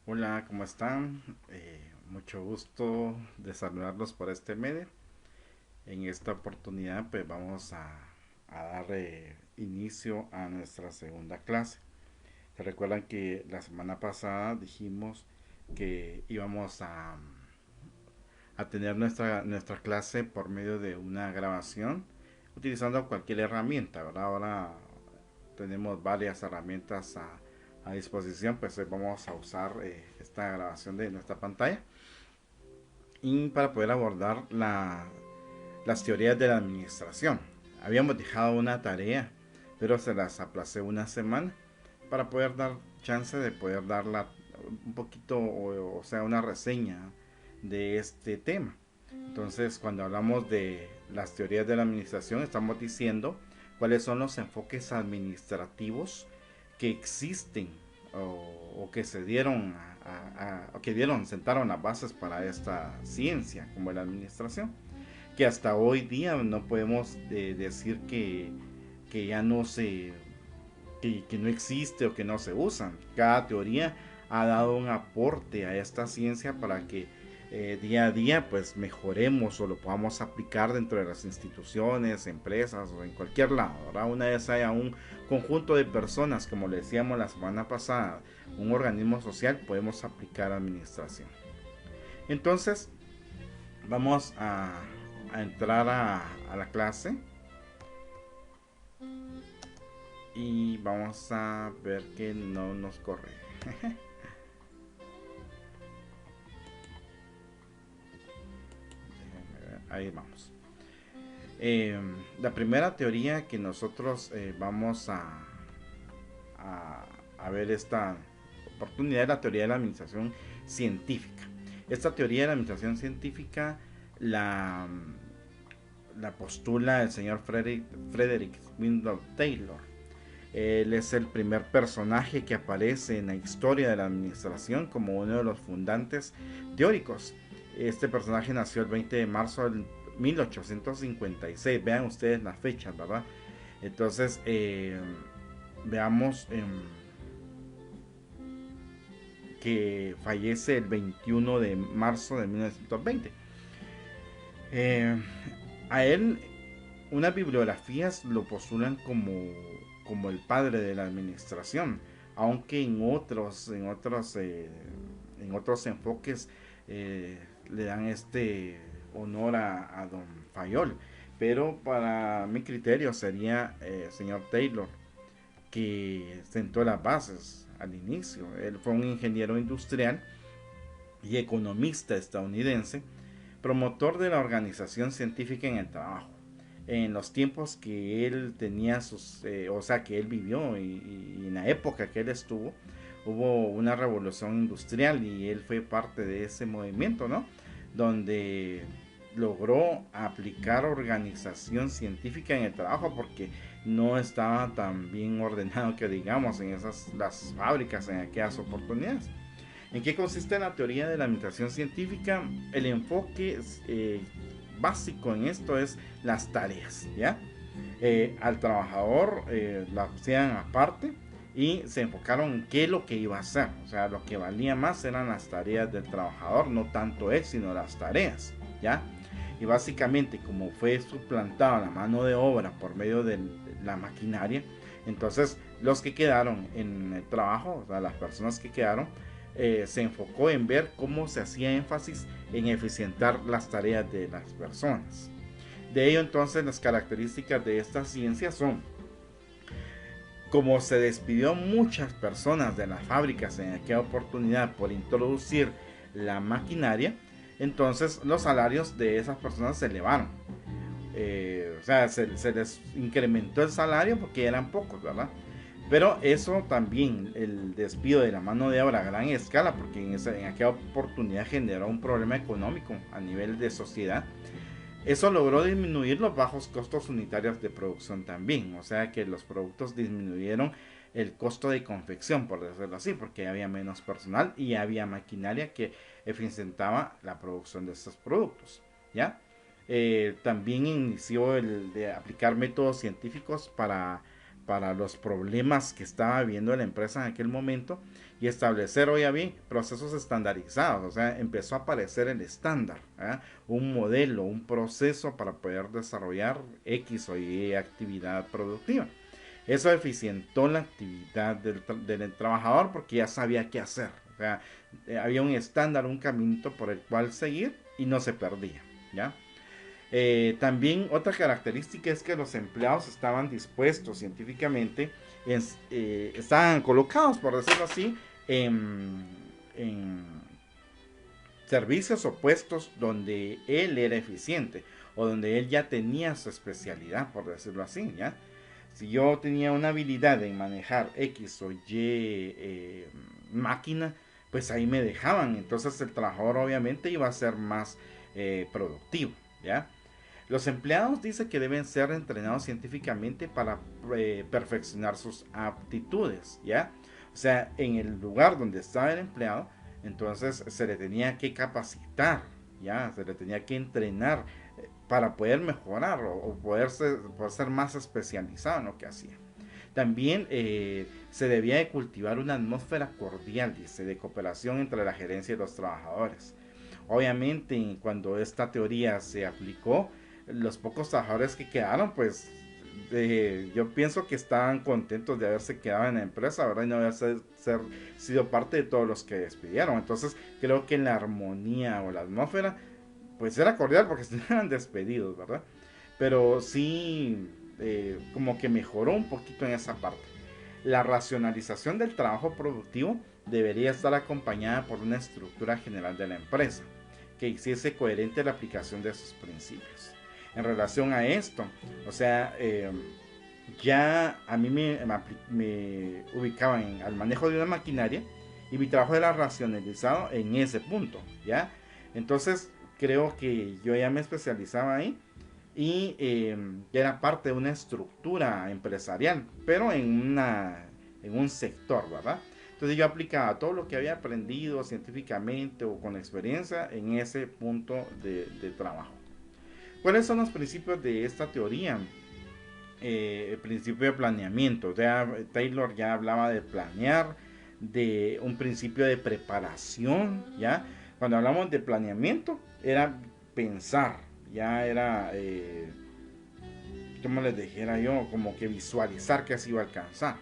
Hola, ¿cómo están? Mucho gusto de saludarlos por este medio. En esta oportunidad, pues vamos a dar inicio a nuestra segunda clase. Se recuerdan que la semana pasada dijimos que íbamos a tener nuestra clase por medio de una grabación utilizando cualquier herramienta, ¿verdad? Ahora tenemos varias herramientas a disposición, pues hoy vamos a usar esta grabación de nuestra pantalla y para poder abordar las teorías de la administración. Habíamos dejado una tarea, pero se las aplacé una semana para poder dar chance de poder darla un poquito, o sea, una reseña de este tema. Entonces, cuando hablamos de las teorías de la administración, estamos diciendo cuáles son los enfoques administrativos que existen o que se dieron o que sentaron las bases para esta ciencia como la administración, que hasta hoy día no podemos decir que ya no se que no existe o que no se usan. Cada teoría ha dado un aporte a esta ciencia para que día a día pues mejoremos o lo podamos aplicar dentro de las instituciones, empresas o en cualquier lado, ¿verdad? Una vez haya un conjunto de personas, como le decíamos la semana pasada, un organismo social, podemos aplicar administración. Entonces, vamos a entrar a la clase y vamos a ver que no nos corre. Ahí vamos. La primera teoría que nosotros vamos a, a ver esta oportunidad es la teoría de la administración científica. Esta teoría de la administración científica la, la postula el señor Frederick Winthrop Taylor. Él es el primer personaje que aparece en la historia de la administración como uno de los fundantes teóricos. Este personaje nació el 20 de marzo del 1856. Vean ustedes las fechas, ¿verdad? Entonces, veamos que fallece el 21 de marzo de 1920. Eh, a él, unas bibliografías lo postulan como el padre de la administración, aunque en otros enfoques le dan este honor a don Fayol. Pero para mi criterio sería el señor Taylor, que sentó las bases al inicio. Él fue un ingeniero industrial y economista estadounidense, promotor de la organización científica en el trabajo. En los tiempos que él tenía o sea, que él vivió y en la época que él estuvo, hubo una revolución industrial y él fue parte de ese movimiento, ¿no? Donde logró aplicar organización científica en el trabajo porque no estaba tan bien ordenado que digamos en las fábricas en aquellas oportunidades. ¿En qué consiste la teoría de la administración científica? El enfoque básico en esto es las tareas, ¿ya? Al trabajador lo hacían aparte y se enfocaron en qué es lo que iba a hacer. O sea, lo que valía más eran las tareas del trabajador, no tanto él, sino las tareas, ¿ya? Y básicamente, como fue suplantada la mano de obra por medio de la maquinaria, entonces los que quedaron en el trabajo, o sea, las personas que quedaron, se enfocó en ver cómo se hacía énfasis en eficientar las tareas de las personas. De ello entonces las características de esta ciencia son: como se despidió muchas personas de las fábricas en aquella oportunidad por introducir la maquinaria, entonces los salarios de esas personas se elevaron. O sea, se les incrementó el salario porque eran pocos, ¿verdad? Pero eso también, el despido de la mano de obra a gran escala, porque en aquella oportunidad generó un problema económico a nivel de sociedad. Eso logró disminuir los bajos costos unitarios de producción también, o sea que los productos disminuyeron el costo de confección, por decirlo así, porque había menos personal y había maquinaria que eficientaba la producción de estos productos, ¿ya? También inició el de aplicar métodos científicos para los problemas que estaba viendo la empresa en aquel momento y establecer, oye bien, procesos estandarizados. O sea, empezó a aparecer el estándar, un modelo, un proceso para poder desarrollar X o Y actividad productiva. Eso eficientó la actividad del trabajador porque ya sabía qué hacer. O sea, había un estándar, un caminito por el cual seguir y no se perdía, ¿ya? También otra característica es que los empleados estaban dispuestos científicamente, estaban colocados, por decirlo así, en servicios o puestos donde él era eficiente o donde él ya tenía su especialidad, por decirlo así, ¿ya? Si yo tenía una habilidad en manejar X o Y máquina, pues ahí me dejaban. Entonces el trabajador obviamente iba a ser más productivo, ¿ya? Los empleados dicen que deben ser entrenados científicamente para perfeccionar sus aptitudes, ¿ya? O sea, en el lugar donde estaba el empleado, entonces se le tenía que capacitar, ¿ya? Se le tenía que entrenar para poder mejorar o poder ser más especializado en lo que hacía. También se debía de cultivar una atmósfera cordial, dice, de cooperación entre la gerencia y los trabajadores. Obviamente, cuando esta teoría se aplicó, los pocos trabajadores que quedaron, pues yo pienso que estaban contentos de haberse quedado en la empresa, ¿verdad? Y no haber sido parte de todos los que despidieron. Entonces, creo que en la armonía o la atmósfera, pues era cordial porque estaban despedidos, ¿verdad? Pero sí, como que mejoró un poquito en esa parte. La racionalización del trabajo productivo debería estar acompañada por una estructura general de la empresa que hiciese coherente la aplicación de sus principios. En relación a esto, o sea, ya a mí me ubicaban al manejo de una maquinaria y mi trabajo era racionalizado en ese punto, ¿ya? Entonces creo que yo ya me especializaba ahí y era parte de una estructura empresarial, pero en un sector, ¿verdad? Entonces yo aplicaba todo lo que había aprendido científicamente o con experiencia en ese punto de trabajo. ¿Cuáles son los principios de esta teoría? El principio de planeamiento. O sea, Taylor ya hablaba de planear, de un principio de preparación, ¿ya? Cuando hablamos de planeamiento, era pensar, ya era, como les dijera yo, como que visualizar que se iba a alcanzar.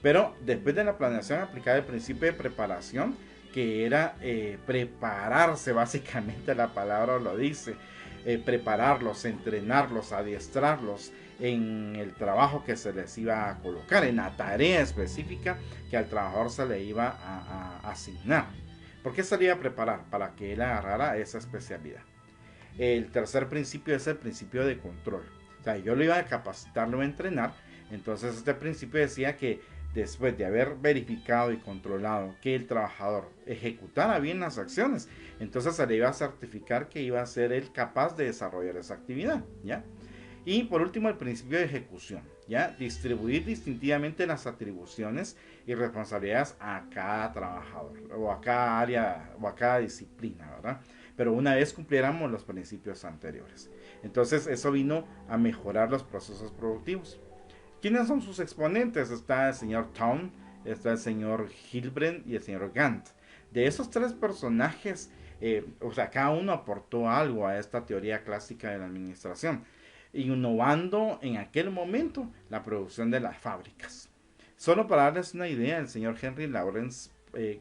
Pero después de la planeación, aplicar el principio de preparación, que era prepararse, básicamente la palabra lo dice, prepararlos, entrenarlos, adiestrarlos en el trabajo que se les iba a colocar, en la tarea específica que al trabajador se le iba a asignar. ¿Por qué se le iba a preparar? Para que él agarrara esa especialidad. El tercer principio es el principio de control. O sea, yo lo iba a capacitar, lo iba a entrenar. Entonces este principio decía que después de haber verificado y controlado que el trabajador ejecutara bien las acciones, entonces se le iba a certificar que iba a ser él capaz de desarrollar esa actividad, ¿ya? Y por último, el principio de ejecución, ¿ya? Distribuir distintivamente las atribuciones y responsabilidades a cada trabajador, o a cada área, o a cada disciplina, ¿verdad? Pero una vez cumpliéramos los principios anteriores. Entonces, eso vino a mejorar los procesos productivos. ¿Quiénes son sus exponentes? Está el señor Town, está el señor Hilbrand y el señor Gantt. De esos tres personajes, o sea, cada uno aportó algo a esta teoría clásica de la administración, innovando en aquel momento la producción de las fábricas. Solo para darles una idea, el señor Henry Lawrence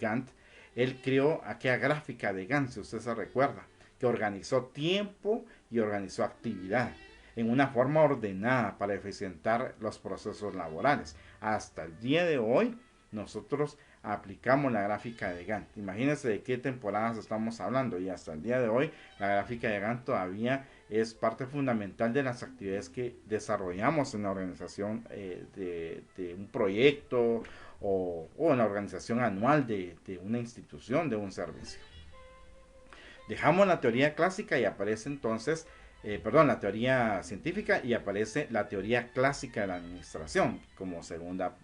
Gantt, él creó aquella gráfica de Gantt, si usted se recuerda, que organizó tiempo y organizó actividad en una forma ordenada para eficientar los procesos laborales. Hasta el día de hoy nosotros aplicamos la gráfica de Gantt. Imagínense de qué temporadas estamos hablando y hasta el día de hoy la gráfica de Gantt todavía es parte fundamental de las actividades que desarrollamos en la organización de un proyecto o en la organización anual de una institución, de un servicio. Dejamos la teoría clásica y aparece entonces la teoría científica y aparece la teoría clásica de la administración como segunda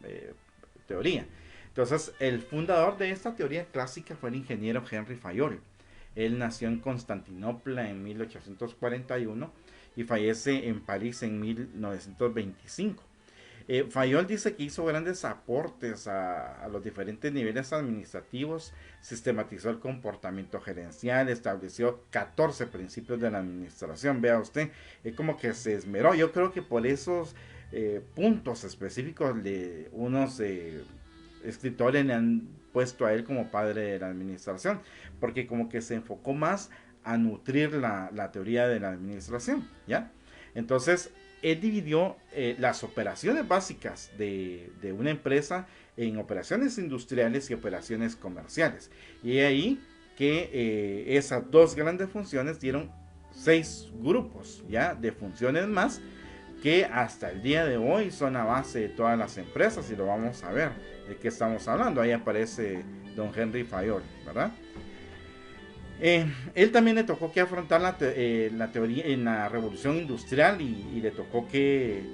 teoría. Entonces, el fundador de esta teoría clásica fue el ingeniero Henry Fayol. Él nació en Constantinopla en 1841 y fallece en París en 1925. Fayol dice que hizo grandes aportes a los diferentes niveles administrativos, sistematizó el comportamiento gerencial, estableció 14 principios de la administración. Vea usted, es como que se esmeró. Yo creo que por esos puntos específicos de unos escritores le han puesto a él como padre de la administración, porque como que se enfocó más a nutrir la teoría de la administración, ¿ya? Entonces, él dividió las operaciones básicas de una empresa en operaciones industriales y operaciones comerciales. Y ahí que esas dos grandes funciones dieron 6 grupos, ¿ya? De funciones más que hasta el día de hoy son la base de todas las empresas, y lo vamos a ver de qué estamos hablando. Ahí aparece don Henry Fayol, ¿verdad? Él también le tocó que afrontar la teoría en la revolución industrial, y le tocó que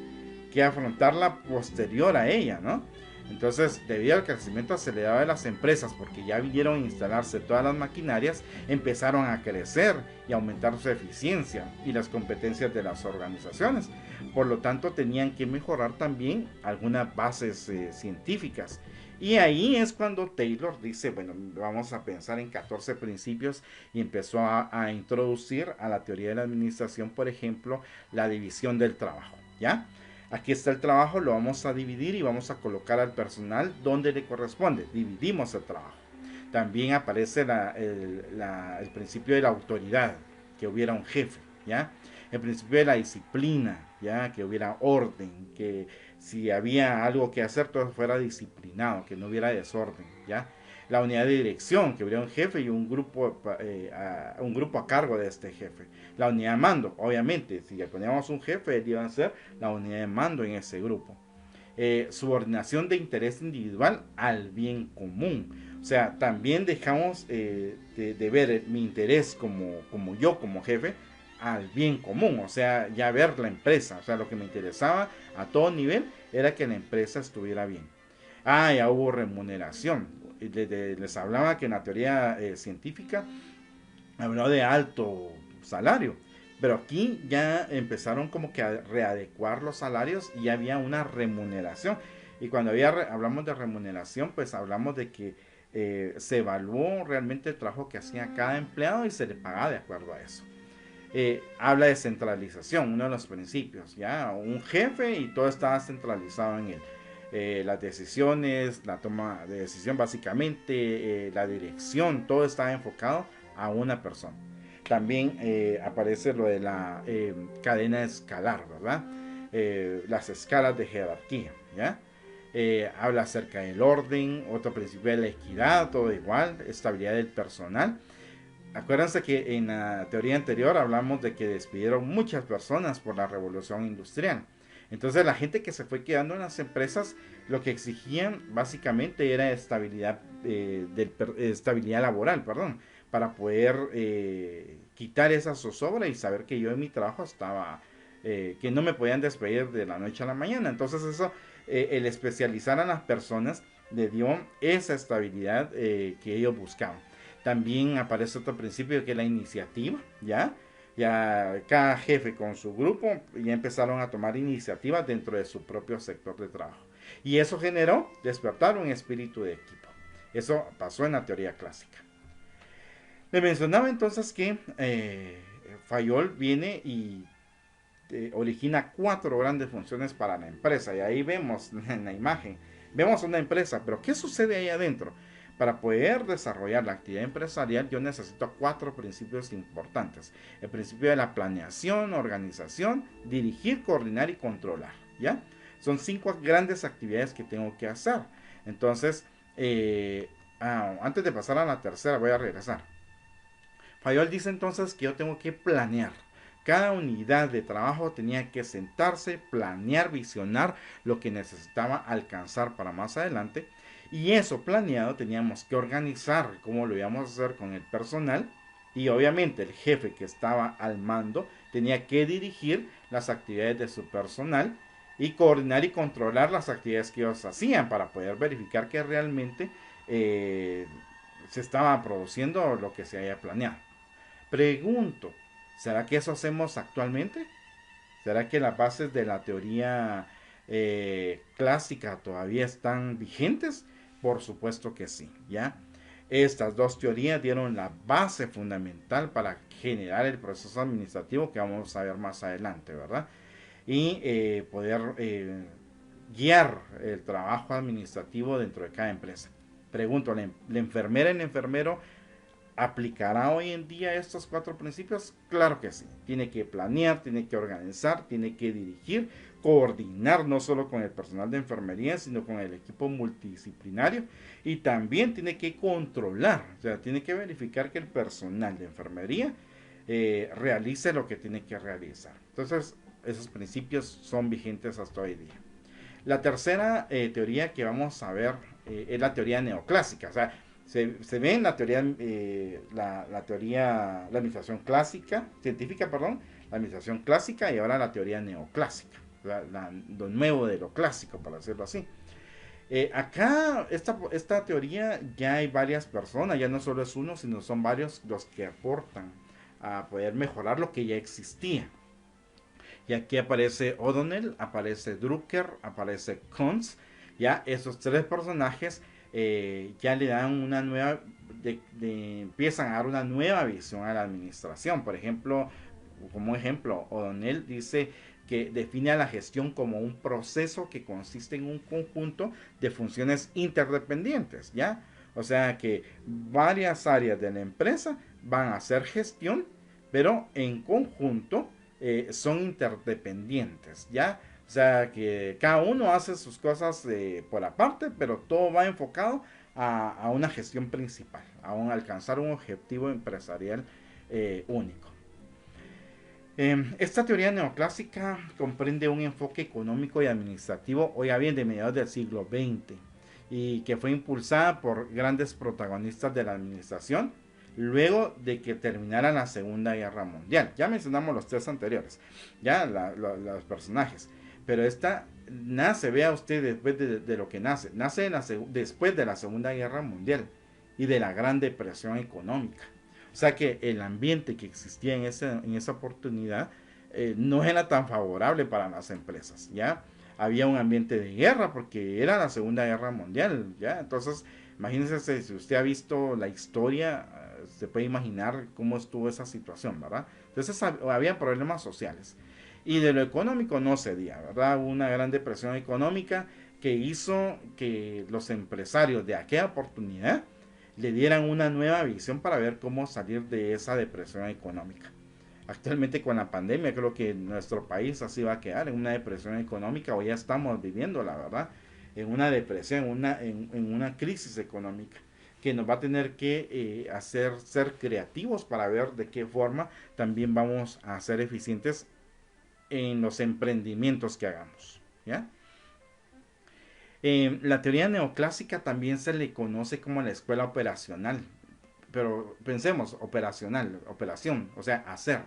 afrontarla posterior a ella, ¿no? Entonces, debido al crecimiento acelerado de las empresas, porque ya vieron instalarse todas las maquinarias, empezaron a crecer y aumentar su eficiencia y las competencias de las organizaciones. Por lo tanto, tenían que mejorar también algunas bases científicas. Y ahí es cuando Taylor dice, bueno, vamos a pensar en 14 principios, y empezó a introducir a la teoría de la administración, por ejemplo, la división del trabajo, ¿ya? Aquí está el trabajo, lo vamos a dividir y vamos a colocar al personal donde le corresponde. Dividimos el trabajo. También aparece el principio de la autoridad, que hubiera un jefe, ¿ya? El principio de la disciplina, ¿ya? Que hubiera orden, que si había algo que hacer, todo fuera disciplinado, que no hubiera desorden, ¿ya? La unidad de dirección, que hubiera un jefe y un grupo a cargo de este jefe. La unidad de mando, obviamente, si le poníamos un jefe, él iba a ser la unidad de mando en ese grupo. Subordinación de interés individual al bien común. O sea, también dejamos de ver mi interés como yo, como jefe, al bien común. O sea, ya ver la empresa. O sea, lo que me interesaba a todo nivel era que la empresa estuviera bien. Ya hubo remuneración. Les hablaba que en la teoría científica habló de alto salario, pero aquí ya empezaron como que a readecuar los salarios y había una remuneración. Y cuando hablamos de remuneración, pues hablamos de que se evaluó realmente el trabajo que hacía cada empleado y se le pagaba de acuerdo a eso. Habla de centralización, uno de los principios, ya un jefe y todo estaba centralizado en él. Las decisiones, la toma de decisión básicamente, la dirección, todo estaba enfocado a una persona. También aparece lo de la cadena escalar, ¿verdad? Las escalas de jerarquía, ¿ya? Habla acerca del orden, otro principio de la equidad, todo igual, estabilidad del personal. Acuérdense que en la teoría anterior hablamos de que despidieron muchas personas por la revolución industrial. Entonces la gente que se fue quedando en las empresas, lo que exigían básicamente era estabilidad, estabilidad laboral, perdón, para poder quitar esa zozobra y saber que yo en mi trabajo estaba, que no me podían despedir de la noche a la mañana. Entonces eso, el especializar a las personas le dio esa estabilidad que ellos buscaban. También aparece otro principio que es la iniciativa, ¿ya? Ya cada jefe con su grupo ya empezaron a tomar iniciativas dentro de su propio sector de trabajo. Y eso generó despertar un espíritu de equipo. Eso pasó en la teoría clásica. Le mencionaba entonces que Fayol viene y origina 4 grandes funciones para la empresa. Y ahí vemos en la imagen, vemos una empresa, pero ¿qué sucede ahí adentro? Para poder desarrollar la actividad empresarial, yo necesito 4 principios importantes. El principio de la planeación, organización, dirigir, coordinar y controlar, ¿ya? Son 5 grandes actividades que tengo que hacer. Entonces, antes de pasar a la tercera, voy a regresar. Fayol dice entonces que yo tengo que planear. Cada unidad de trabajo tenía que sentarse, planear, visionar lo que necesitaba alcanzar para más adelante. Y eso planeado teníamos que organizar cómo lo íbamos a hacer con el personal. Y obviamente el jefe que estaba al mando tenía que dirigir las actividades de su personal y coordinar y controlar las actividades que ellos hacían para poder verificar que realmente se estaba produciendo lo que se haya planeado. Pregunto, ¿será que eso hacemos actualmente? ¿Será que las bases de la teoría clásica todavía están vigentes? Por supuesto que sí, ¿ya? Estas dos teorías dieron la base fundamental para generar el proceso administrativo que vamos a ver más adelante, ¿verdad? Y poder guiar el trabajo administrativo dentro de cada empresa. Pregunto, ¿la enfermera y el enfermero aplicará hoy en día estos cuatro principios? Claro que sí. Tiene que planear, tiene que organizar, tiene que dirigir, coordinar no solo con el personal de enfermería, sino con el equipo multidisciplinario, y también tiene que controlar, o sea, tiene que verificar que el personal de enfermería realice lo que tiene que realizar. Entonces, esos principios son vigentes hasta hoy día. La tercera teoría que vamos a ver es la teoría neoclásica. O sea, se ve en la teoría, la administración clásica, científica, perdón, la administración clásica, y ahora la teoría neoclásica, lo nuevo de lo clásico, para decirlo así. Acá, esta teoría, ya hay varias personas, ya no solo es uno, sino son varios los que aportan a poder mejorar lo que ya existía. Y aquí aparece O'Donnell, aparece Drucker, aparece Kuntz. Ya esos tres personajes ya le dan una nueva, empiezan a dar una nueva visión a la administración. Por ejemplo, como ejemplo, O'Donnell dice que define a la gestión como un proceso que consiste en un conjunto de funciones interdependientes, ¿ya? O sea que varias áreas de la empresa van a hacer gestión, pero en conjunto son interdependientes, ¿ya? O sea que cada uno hace sus cosas por aparte, pero todo va enfocado a una gestión principal, a alcanzar un objetivo empresarial único. Esta teoría neoclásica comprende un enfoque económico y administrativo, oiga bien, de mediados del siglo XX, y que fue impulsada por grandes protagonistas de la administración luego de que terminara la Segunda Guerra Mundial. Ya mencionamos los tres anteriores, ya los personajes, pero esta nace, vea usted, después de lo que nace después de la Segunda Guerra Mundial y de la Gran Depresión Económica. O sea que el ambiente que existía en esa oportunidad no era tan favorable para las empresas, ¿ya? Había un ambiente de guerra porque era la Segunda Guerra Mundial, ¿ya? Entonces, imagínense si usted ha visto la historia, se puede imaginar cómo estuvo esa situación, ¿verdad? Entonces, había problemas sociales. Y de lo económico no se diga, ¿verdad? Hubo una gran depresión económica que hizo que los empresarios de aquella oportunidad le dieran una nueva visión para ver cómo salir de esa depresión económica. Actualmente con la pandemia creo que nuestro país así va a quedar, en una depresión económica, o ya estamos viviendo, la verdad, en una depresión, en una crisis económica que nos va a tener que hacer ser creativos para ver de qué forma también vamos a ser eficientes en los emprendimientos que hagamos, ¿ya? La teoría neoclásica también se le conoce como la escuela operacional, pero pensemos, operación, o sea, hacer.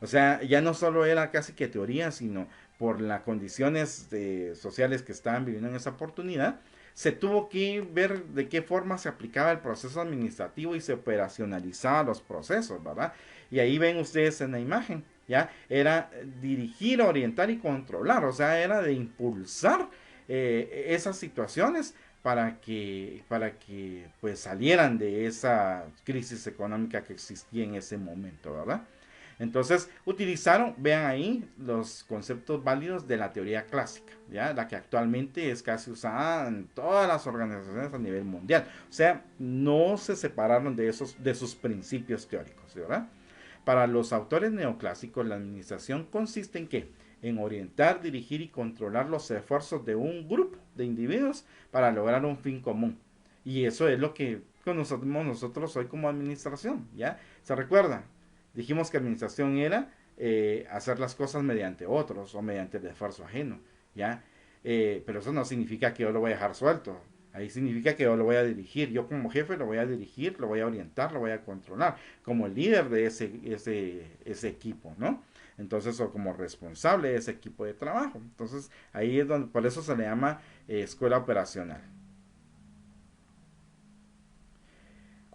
O sea, ya no solo era casi que teoría, sino por las condiciones sociales que estaban viviendo en esa oportunidad, se tuvo que ver de qué forma se aplicaba el proceso administrativo y se operacionalizaba los procesos, ¿verdad? Y ahí ven ustedes en la imagen, ¿ya? Era dirigir, orientar y controlar, o sea, era de impulsar esas situaciones para que pues salieran de esa crisis económica que existía en ese momento, ¿verdad? Entonces utilizaron, vean ahí, los conceptos válidos de la teoría clásica, ¿ya? La que actualmente es casi usada en todas las organizaciones a nivel mundial. O sea, no se separaron de sus principios teóricos, ¿verdad? Para los autores neoclásicos, la administración consiste en qué? En orientar, dirigir y controlar los esfuerzos de un grupo de individuos para lograr un fin común. Y eso es lo que conocemos nosotros hoy como administración, ¿ya? ¿Se recuerda? Dijimos que administración era hacer las cosas mediante otros o mediante el esfuerzo ajeno, ¿ya? Pero eso no significa que yo lo voy a dejar suelto. Ahí significa que yo lo voy a dirigir. Yo como jefe lo voy a dirigir, lo voy a orientar, lo voy a controlar. Como el líder de ese equipo, ¿no? Entonces, o como responsable de ese equipo de trabajo. Entonces, ahí es donde, por eso se le llama escuela operacional.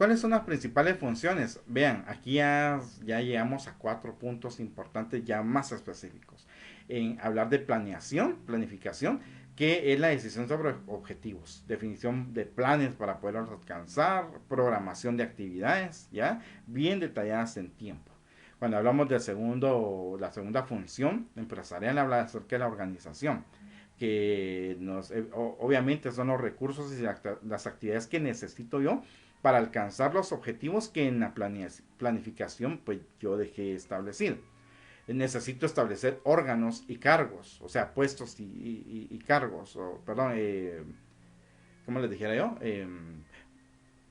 ¿Cuáles son las principales funciones? Vean, aquí ya llegamos a 4 puntos importantes ya más específicos. En hablar de planeación, planificación, que es la decisión sobre objetivos, definición de planes para poderlos alcanzar, programación de actividades, ¿ya? Bien detalladas en tiempo. Cuando hablamos la segunda función empresarial, habla acerca de la organización, que obviamente son los recursos y las actividades que necesito yo para alcanzar los objetivos que en la planificación pues yo dejé establecido. Necesito establecer órganos y cargos, o sea, puestos y cargos, o perdón, ¿cómo les dijera yo?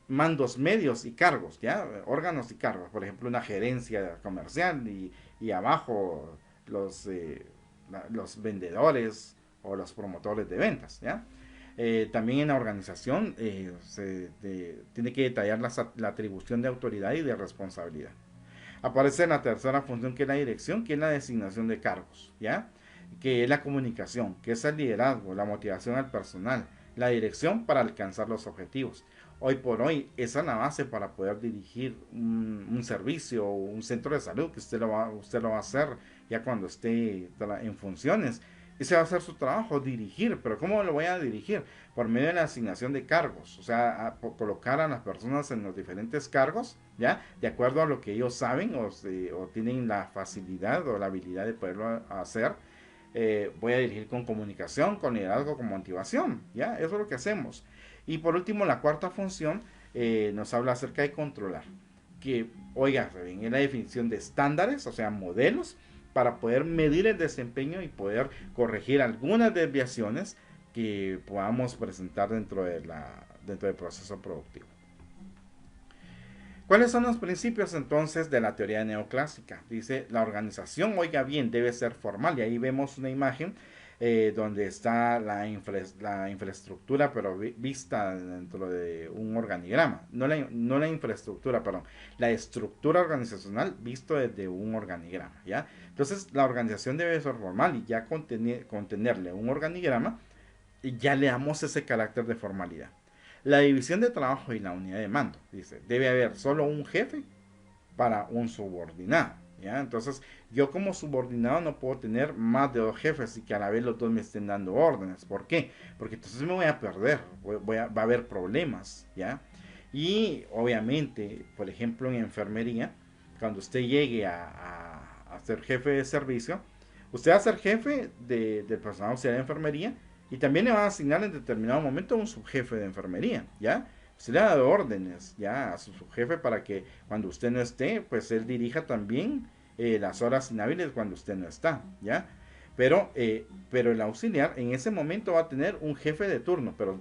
Mandos medios y cargos, ¿ya? Órganos y cargos, por ejemplo, una gerencia comercial y abajo los vendedores o los promotores de ventas, ¿ya? También en la organización tiene que detallar la atribución de autoridad y de responsabilidad. Aparece en la tercera función, que es la dirección, que es la designación de cargos, ¿ya? Que es la comunicación, que es el liderazgo, la motivación al personal, la dirección para alcanzar los objetivos. Hoy por hoy, esa es la base para poder dirigir un servicio o un centro de salud, que usted lo va a hacer ya cuando esté en funciones. Ese va a ser su trabajo, dirigir. Pero ¿cómo lo voy a dirigir? Por medio de la asignación de cargos. O sea, colocar a las personas en los diferentes cargos, ¿ya? De acuerdo a lo que ellos saben o tienen la facilidad o la habilidad de poderlo hacer. Voy a dirigir con comunicación, con liderazgo, con motivación, ¿ya? Eso es lo que hacemos. Y por último, la cuarta función nos habla acerca de controlar. Que, oiga, es la definición de estándares, o sea, modelos, para poder medir el desempeño y poder corregir algunas desviaciones que podamos presentar dentro del proceso productivo. ¿Cuáles son los principios entonces de la teoría neoclásica? Dice, la organización, oiga bien, debe ser formal. Y ahí vemos una imagen donde está la infraestructura, pero vista dentro de un organigrama. No la infraestructura, perdón. La estructura organizacional visto desde un organigrama, ¿ya? Entonces, la organización debe ser formal y ya contenerle un organigrama, y ya le damos ese carácter de formalidad. La división de trabajo y la unidad de mando. Dice, debe haber solo un jefe para un subordinado, ¿ya? Entonces, yo como subordinado no puedo tener más de 2 jefes y que a la vez los dos me estén dando órdenes. ¿Por qué? Porque entonces me voy a perder, va a haber problemas, ¿ya? Y obviamente, por ejemplo, en enfermería, cuando usted llegue a ser jefe de servicio, usted va a ser jefe del personal auxiliar de enfermería y también le van a asignar en determinado momento a un subjefe de enfermería, ¿ya? Se le ha dado órdenes ya a su subjefe para que cuando usted no esté, pues él dirija también las horas inhábiles cuando usted no está, ¿ya? Pero el auxiliar en ese momento va a tener un jefe de turno, pero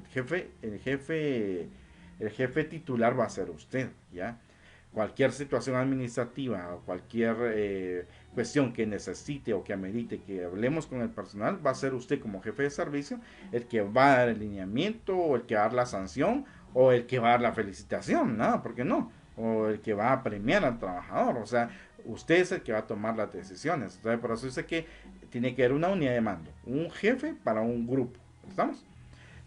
el jefe titular va a ser usted, ¿ya? Cualquier situación administrativa o cualquier cuestión que necesite o que amerite que hablemos con el personal, va a ser usted como jefe de servicio el que va a dar el lineamiento o el que va a dar la sanción o el que va a dar la felicitación, ¿no? ¿Por qué no? O el que va a premiar al trabajador, o sea, usted es el que va a tomar las decisiones. Entonces, por eso dice que tiene que haber una unidad de mando, un jefe para un grupo, ¿estamos?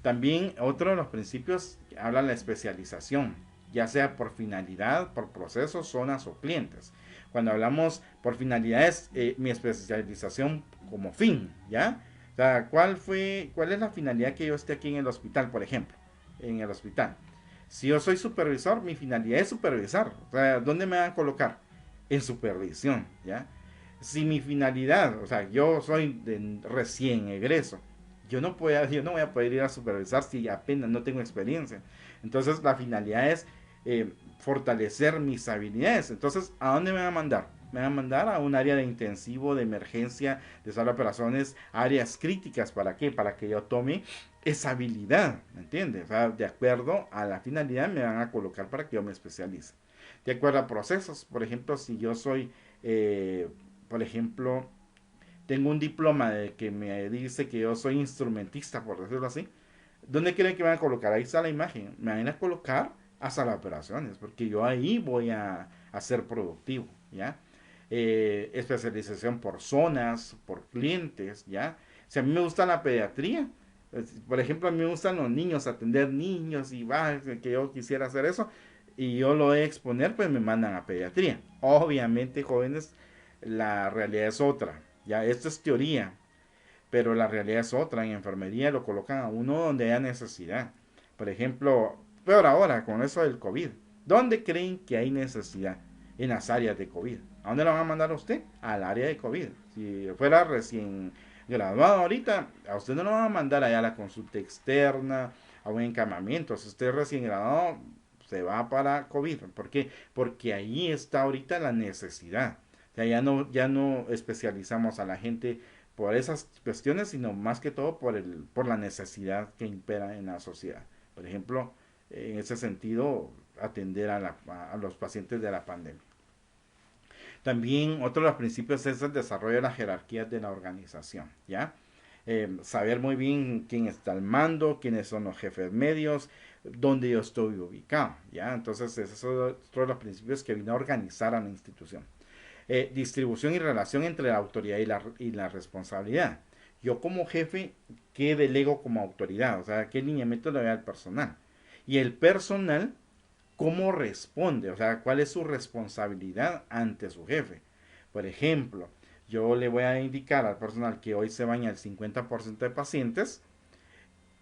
También otro de los principios habla de la especialización, ya sea por finalidad, por procesos, zonas o clientes. Cuando hablamos por finalidades, mi especialización como fin, ¿ya? O sea, ¿cuál es la finalidad que yo esté aquí en el hospital, por ejemplo? En el hospital. Si yo soy supervisor, mi finalidad es supervisar. O sea, ¿dónde me van a colocar? En supervisión, ¿ya? Si mi finalidad, o sea, yo soy recién egreso, yo no voy a poder ir a supervisar si apenas no tengo experiencia. Entonces, la finalidad es fortalecer mis habilidades. Entonces, ¿a dónde me van a mandar? Me van a mandar a un área de intensivo, de emergencia, de sala de operaciones, áreas críticas. ¿Para qué? Para que yo tome esa habilidad, ¿me entiendes? O sea, de acuerdo a la finalidad me van a colocar para que yo me especialice. De acuerdo a procesos, por ejemplo, si yo soy, por ejemplo, tengo un diploma de que me dice que yo soy instrumentista, por decirlo así, ¿dónde creen que me van a colocar? Ahí está la imagen. Me van a colocar a sala de operaciones, porque yo ahí voy a ser productivo, ¿ya? Especialización por zonas, por clientes, ¿ya? Si a mí me gusta la pediatría, por ejemplo, a mí me gustan los niños, atender niños y va, que yo quisiera hacer eso, y yo lo voy a exponer, pues me mandan a pediatría. Obviamente, jóvenes, la realidad es otra. Ya, esto es teoría, pero la realidad es otra. En enfermería lo colocan a uno donde haya necesidad. Por ejemplo, peor ahora con eso del COVID. ¿Dónde creen que hay necesidad? En las áreas de COVID. ¿A dónde lo van a mandar a usted? Al área de COVID. Si fuera recién graduado ahorita, a usted no lo van a mandar allá a la consulta externa, a un encamamiento. Si usted es recién graduado, se va para COVID. ¿Por qué? Porque ahí está ahorita la necesidad. O sea, ya no especializamos a la gente por esas cuestiones, sino más que todo por la necesidad que impera en la sociedad. Por ejemplo, en ese sentido, atender a los pacientes de la pandemia. También otro de los principios es el desarrollo de las jerarquías de la organización, ¿ya? Saber muy bien quién está al mando, quiénes son los jefes medios, dónde yo estoy ubicado, ¿ya? Entonces, esos son otro de los principios que vino a organizar a la institución. Distribución y relación entre la autoridad y la responsabilidad. Yo como jefe, ¿qué delego como autoridad? O sea, ¿qué lineamiento le doy al personal? Y el personal, ¿cómo responde? O sea, ¿cuál es su responsabilidad ante su jefe? Por ejemplo, yo le voy a indicar al personal que hoy se baña el 50% de pacientes.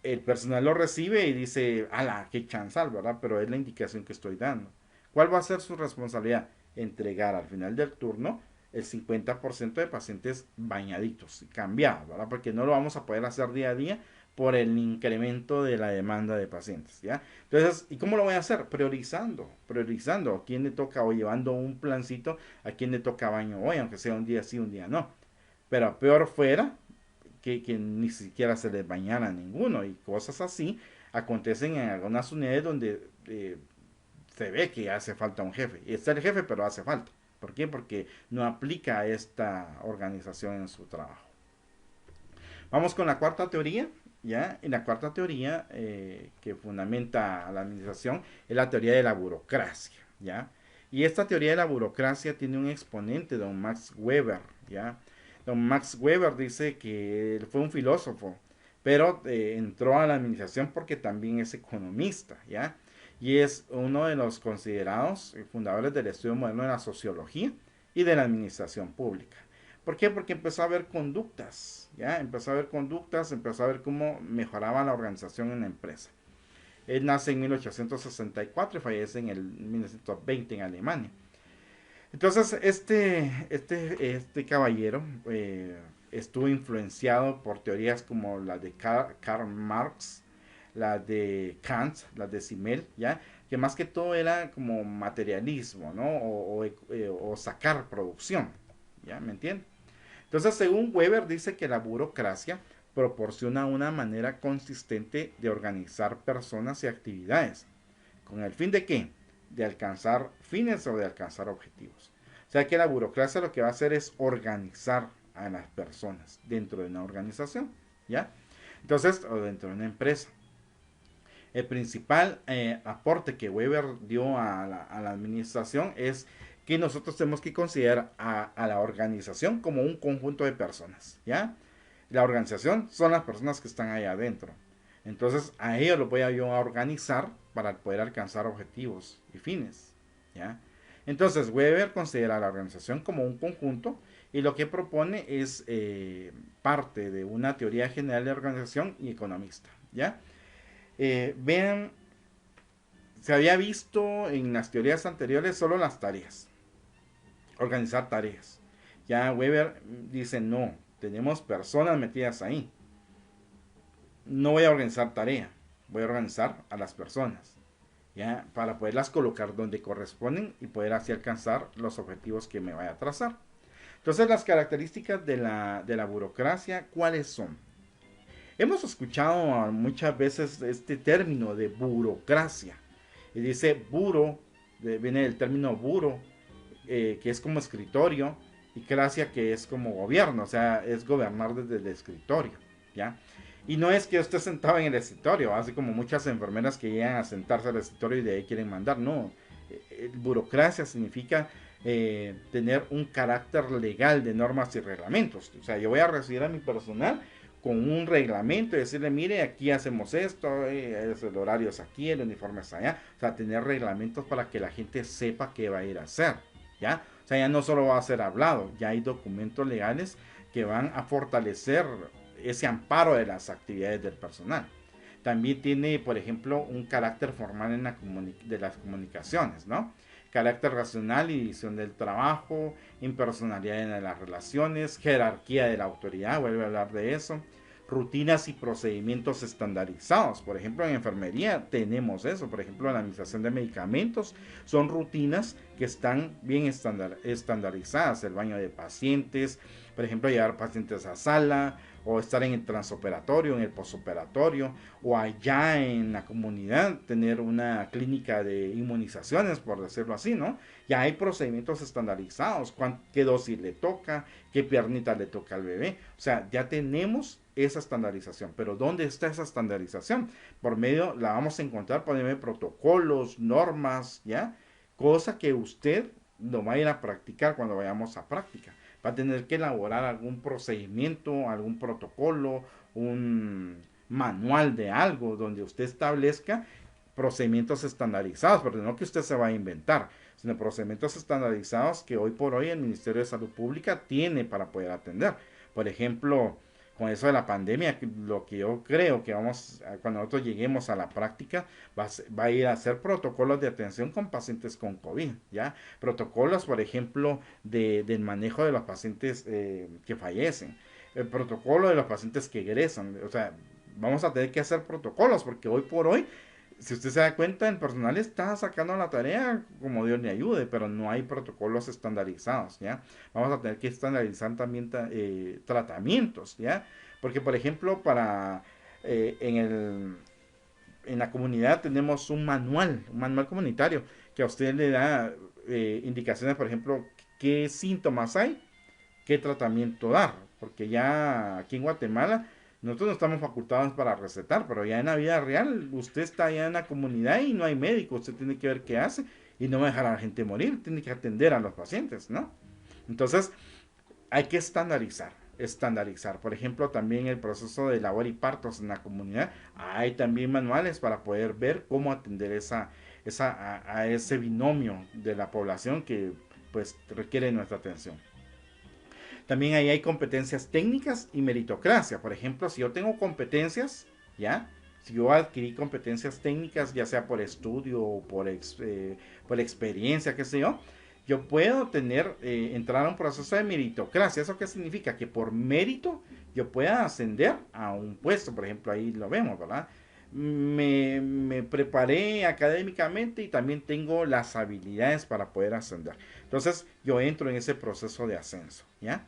El personal lo recibe y dice, ala, qué chanzal, ¿verdad? Pero es la indicación que estoy dando. ¿Cuál va a ser su responsabilidad? Entregar al final del turno el 50% de pacientes bañaditos, cambiados, ¿verdad? Porque no lo vamos a poder hacer día a día por el incremento de la demanda de pacientes, ¿ya? Entonces, ¿y cómo lo voy a hacer? Priorizando a quién le toca o llevando un plancito a quién le toca baño hoy, aunque sea un día sí, un día no. Pero peor fuera que ni siquiera se les bañara a ninguno y cosas así acontecen en algunas unidades donde se ve que hace falta un jefe. Y está el jefe, pero hace falta. ¿Por qué? Porque no aplica esta organización en su trabajo. Vamos con la cuarta teoría. ¿Ya? Y la cuarta teoría que fundamenta a la administración es la teoría de la burocracia. ¿Ya? Y esta teoría de la burocracia tiene un exponente, don Max Weber. ¿Ya? Don Max Weber dice que él fue un filósofo, pero entró a la administración porque también es economista. ¿Ya? Y es uno de los considerados fundadores del estudio moderno de la sociología y de la administración pública. ¿Por qué? Porque empezó a ver conductas, ¿ya? Empezó a ver conductas, empezó a ver cómo mejoraba la organización en la empresa. Él nace en 1864 y fallece en el 1920 en Alemania. Entonces, este caballero estuvo influenciado por teorías como la de Karl Marx, la de Kant, la de Simmel, ¿ya? Que más que todo era como materialismo, ¿no? O sacar producción, ¿ya? ¿Me entiendes? Entonces, según Weber, dice que la burocracia proporciona una manera consistente de organizar personas y actividades. ¿Con el fin de qué? De alcanzar fines o de alcanzar objetivos. O sea que la burocracia lo que va a hacer es organizar a las personas dentro de una organización, ¿ya? Entonces, o dentro de una empresa. El principal aporte que Weber dio a la administración es que nosotros tenemos que considerar a la organización como un conjunto de personas, ¿ya? La organización son las personas que están ahí adentro. Entonces, a ellos los voy a yo a organizar para poder alcanzar objetivos y fines, ¿ya? Entonces, Weber considera a la organización como un conjunto y lo que propone es parte de una teoría general de organización y economista, ¿ya? Vean, se había visto en las teorías anteriores solo las tareas, organizar tareas. Ya Weber dice, no, tenemos personas metidas ahí. No voy a organizar tarea, voy a organizar a las personas, ya, para poderlas colocar donde corresponden y poder así alcanzar los objetivos que me vaya a trazar. Entonces, las características de la burocracia, ¿cuáles son? Hemos escuchado muchas veces este término de burocracia. Y dice buro, viene del término buro, que es como escritorio, y cracia, que es como gobierno, o sea, es gobernar desde el escritorio, ¿ya? Y no es que yo esté sentado en el escritorio, así como muchas enfermeras que llegan a sentarse al escritorio y de ahí quieren mandar, no. Burocracia significa tener un carácter legal de normas y reglamentos. O sea, yo voy a recibir a mi personal con un reglamento y decirle, mire, aquí hacemos esto, el horario es aquí, el uniforme es allá. O sea, tener reglamentos para que la gente sepa qué va a ir a hacer, ¿ya? O sea, ya no solo va a ser hablado, ya hay documentos legales que van a fortalecer ese amparo de las actividades del personal. También tiene, por ejemplo, un carácter formal en de las comunicaciones, ¿no? Carácter racional y división del trabajo, impersonalidad en las relaciones, jerarquía de la autoridad, vuelve a hablar de eso, rutinas y procedimientos estandarizados. Por ejemplo, en enfermería tenemos eso. Por ejemplo, la administración de medicamentos son rutinas que están bien estandarizadas. El baño de pacientes, por ejemplo, llevar pacientes a sala, o estar en el transoperatorio, en el posoperatorio, o allá en la comunidad tener una clínica de inmunizaciones, por decirlo así, ¿no? Ya hay procedimientos estandarizados, qué dosis le toca, qué piernita le toca al bebé. O sea, ya tenemos esa estandarización. Pero ¿dónde está esa estandarización? Por medio, la vamos a encontrar por medio de protocolos, normas, ¿ya? Cosa que usted lo va a ir a practicar cuando vayamos a práctica. Va a tener que elaborar algún procedimiento, algún protocolo, un manual de algo donde usted establezca procedimientos estandarizados, pero no que usted se va a inventar, sino procedimientos estandarizados que hoy por hoy el Ministerio de Salud Pública tiene para poder atender. Por ejemplo, con eso de la pandemia, lo que yo creo que vamos, cuando nosotros lleguemos a la práctica, va a ir a hacer protocolos de atención con pacientes con COVID, ¿ya? Protocolos, por ejemplo, del manejo de los pacientes que fallecen, el protocolo de los pacientes que egresan, o sea, vamos a tener que hacer protocolos, porque hoy por hoy, si usted se da cuenta, el personal está sacando la tarea como Dios le ayude, pero no hay protocolos estandarizados, ¿ya? Vamos a tener que estandarizar también tratamientos, ¿ya? Porque, por ejemplo, en la comunidad tenemos un manual comunitario, que a usted le da indicaciones, por ejemplo, qué síntomas hay, qué tratamiento dar, porque ya aquí en Guatemala nosotros no estamos facultados para recetar, pero ya en la vida real usted está allá en la comunidad y no hay médico, usted tiene que ver qué hace y no va a dejar a la gente morir, tiene que atender a los pacientes, ¿no? Entonces hay que estandarizar. Por ejemplo, también el proceso de labor y partos en la comunidad, hay también manuales para poder ver cómo atender a ese binomio de la población que pues requiere nuestra atención. También ahí hay competencias técnicas y meritocracia. Por ejemplo, si yo tengo competencias, ¿ya? Si yo adquirí competencias técnicas, ya sea por estudio o por experiencia, qué sé yo puedo entrar a un proceso de meritocracia. ¿Eso qué significa? Que por mérito yo pueda ascender a un puesto. Por ejemplo, ahí lo vemos, ¿verdad? Me preparé académicamente y también tengo las habilidades para poder ascender. Entonces yo entro en ese proceso de ascenso, ¿ya?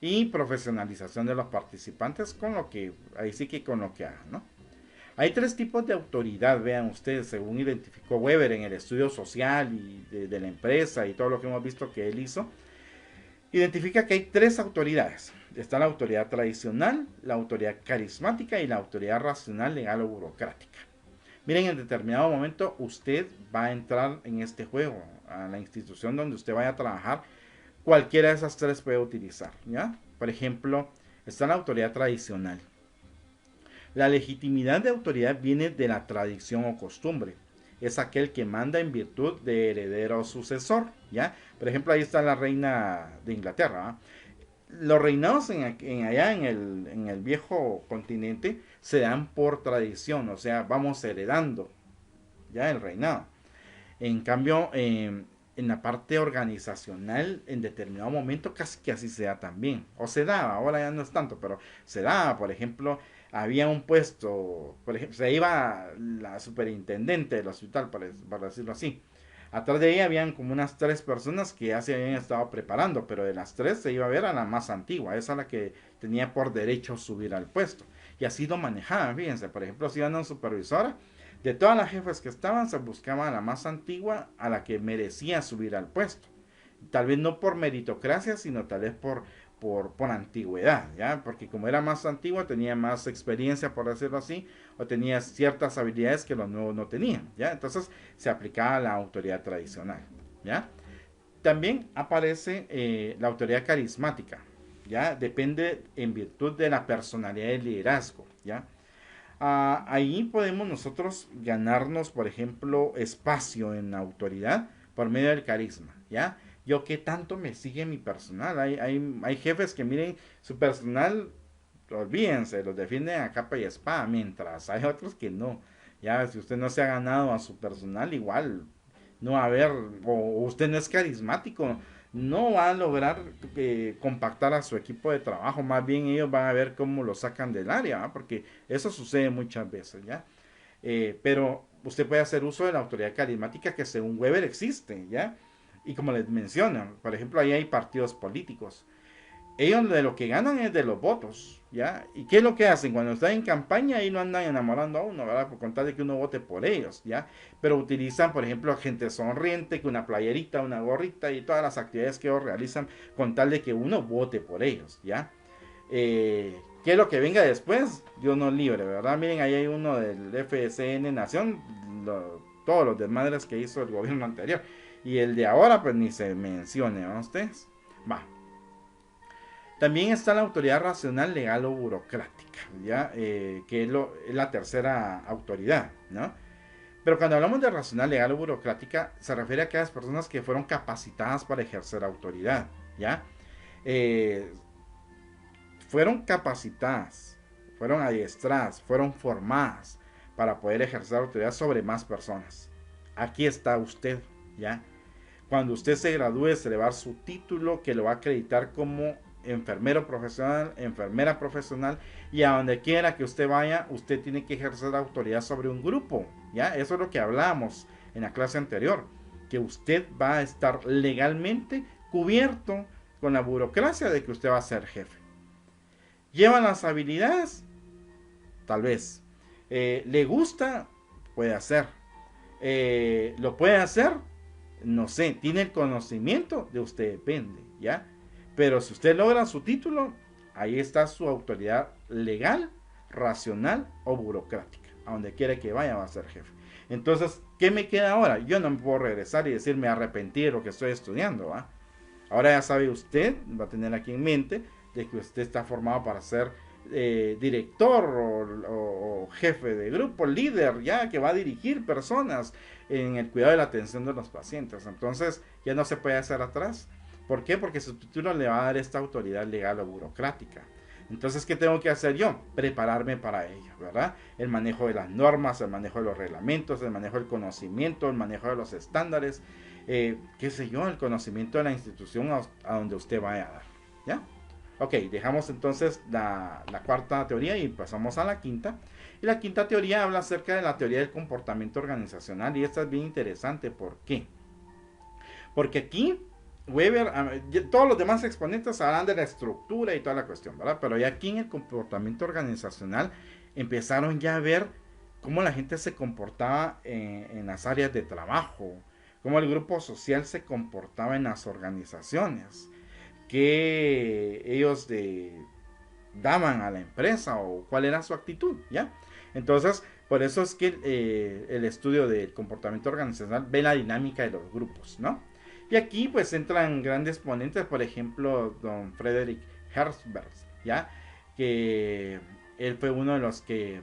Y profesionalización de los participantes con lo que, ahí sí que con lo que hagan, ¿no? Hay tres tipos de autoridad, vean ustedes, según identificó Weber en el estudio social y de la empresa y todo lo que hemos visto que él hizo. Identifica que hay tres autoridades. Está la autoridad tradicional, la autoridad carismática y la autoridad racional, legal o burocrática. Miren, en determinado momento usted va a entrar en este juego, a la institución donde usted vaya a trabajar. Cualquiera de esas tres puede utilizar, ¿ya? Por ejemplo, está la autoridad tradicional. La legitimidad de autoridad viene de la tradición o costumbre. Es aquel que manda en virtud de heredero o sucesor, ¿ya? Por ejemplo, ahí está la reina de Inglaterra, ¿eh? Los reinados allá en el viejo continente se dan por tradición, o sea, vamos heredando ya el reinado. En cambio, en la parte organizacional, en determinado momento casi que así se da también, o se daba, ahora ya no es tanto, pero se daba, por ejemplo, había un puesto, por ejemplo, se iba la superintendente del hospital, para decirlo así. Atrás de ella habían como unas tres personas que ya se habían estado preparando, pero de las tres se iba a ver a la más antigua, esa a la que tenía por derecho subir al puesto. Y así lo manejaban, fíjense, por ejemplo, si iban a una supervisora, de todas las jefas que estaban, se buscaba a la más antigua, a la que merecía subir al puesto. Tal vez no por meritocracia, sino tal vez por antigüedad, ¿ya? Porque como era más antigua, tenía más experiencia, por decirlo así, o tenía ciertas habilidades que los nuevos no tenían, ¿ya? Entonces se aplicaba la autoridad tradicional, ¿ya? También aparece la autoridad carismática. ¿ya? Depende en virtud de la personalidad del liderazgo, ¿ya? Ahí podemos nosotros ganarnos, por ejemplo, espacio en la autoridad por medio del carisma, ¿ya? Yo qué tanto me sigue mi personal. Hay jefes que miren su personal, olvídense, los defienden a capa y espada, mientras hay otros que no. Ya, si usted no se ha ganado a su personal, igual no va a haber, o usted no es carismático, no va a lograr compactar a su equipo de trabajo, más bien ellos van a ver cómo lo sacan del área, ¿va? Porque eso sucede muchas veces, ¿ya? Pero usted puede hacer uso de la autoridad carismática que según Weber existe, ¿ya? Y como les mencionan, por ejemplo, ahí hay partidos políticos. Ellos de lo que ganan es de los votos, ¿ya? ¿Y qué es lo que hacen? Cuando están en campaña, ahí no andan enamorando a uno, ¿verdad? Por contar de que uno vote por ellos, ¿ya? Pero utilizan, por ejemplo, gente sonriente, que una playerita, una gorrita y todas las actividades que ellos realizan con tal de que uno vote por ellos, ¿ya? ¿Qué es lo que venga después? Dios nos libre, ¿verdad? Miren, ahí hay uno del FSN Nación, todos los desmadres que hizo el gobierno anterior. Y el de ahora, pues ni se mencione, ¿no? Ustedes. Va. También está la autoridad racional, legal o burocrática, ¿ya? Que es la tercera autoridad, ¿no? Pero cuando hablamos de racional, legal o burocrática, se refiere a aquellas personas que fueron capacitadas para ejercer autoridad, ¿ya? Eh, Fueron capacitadas, fueron adiestradas, fueron formadas para poder ejercer autoridad sobre más personas. Aquí está usted, ¿ya? Cuando usted se gradúe, se le va a dar su título que lo va a acreditar como enfermero profesional, enfermera profesional, y a donde quiera que usted vaya, usted tiene que ejercer autoridad sobre un grupo, ¿ya? Eso es lo que hablamos en la clase anterior, que usted va a estar legalmente cubierto con la burocracia de que usted va a ser jefe. ¿Lleva las habilidades? Tal vez. ¿Le gusta? Puede hacer. ¿Lo puede hacer? No sé, tiene el conocimiento, de usted depende, ¿ya? Pero si usted logra su título, ahí está su autoridad legal, racional o burocrática. A donde quiera que vaya va a ser jefe. Entonces, ¿qué me queda ahora? Yo no me puedo regresar y decir me arrepentí de lo que estoy estudiando, ¿va? Ahora ya sabe usted, va a tener aquí en mente, de que usted está formado para ser director o jefe de grupo, líder, ya que va a dirigir personas en el cuidado y la atención de los pacientes. Entonces ya no se puede hacer atrás. ¿Por qué? Porque su título le va a dar esta autoridad legal o burocrática. Entonces, ¿qué tengo que hacer yo? Prepararme para ello, ¿verdad? El manejo de las normas, el manejo de los reglamentos, el manejo del conocimiento, el manejo de los estándares, qué sé yo, el conocimiento de la institución a donde usted vaya a dar, ¿ya? Ok, dejamos entonces la cuarta teoría y pasamos a la quinta. Y la quinta teoría habla acerca de la teoría del comportamiento organizacional, y esta es bien interesante. ¿Por qué? Porque aquí Weber, todos los demás exponentes hablan de la estructura y toda la cuestión, ¿verdad? Pero ya aquí en el comportamiento organizacional empezaron ya a ver cómo la gente se comportaba en las áreas de trabajo, cómo el grupo social se comportaba en las organizaciones, que ellos daban a la empresa o cuál era su actitud, ¿ya? Entonces, por eso es que el estudio del comportamiento organizacional ve la dinámica de los grupos, ¿no? Y aquí pues entran grandes ponentes, por ejemplo, don Frederick Herzberg, ¿ya? Que él fue uno de los que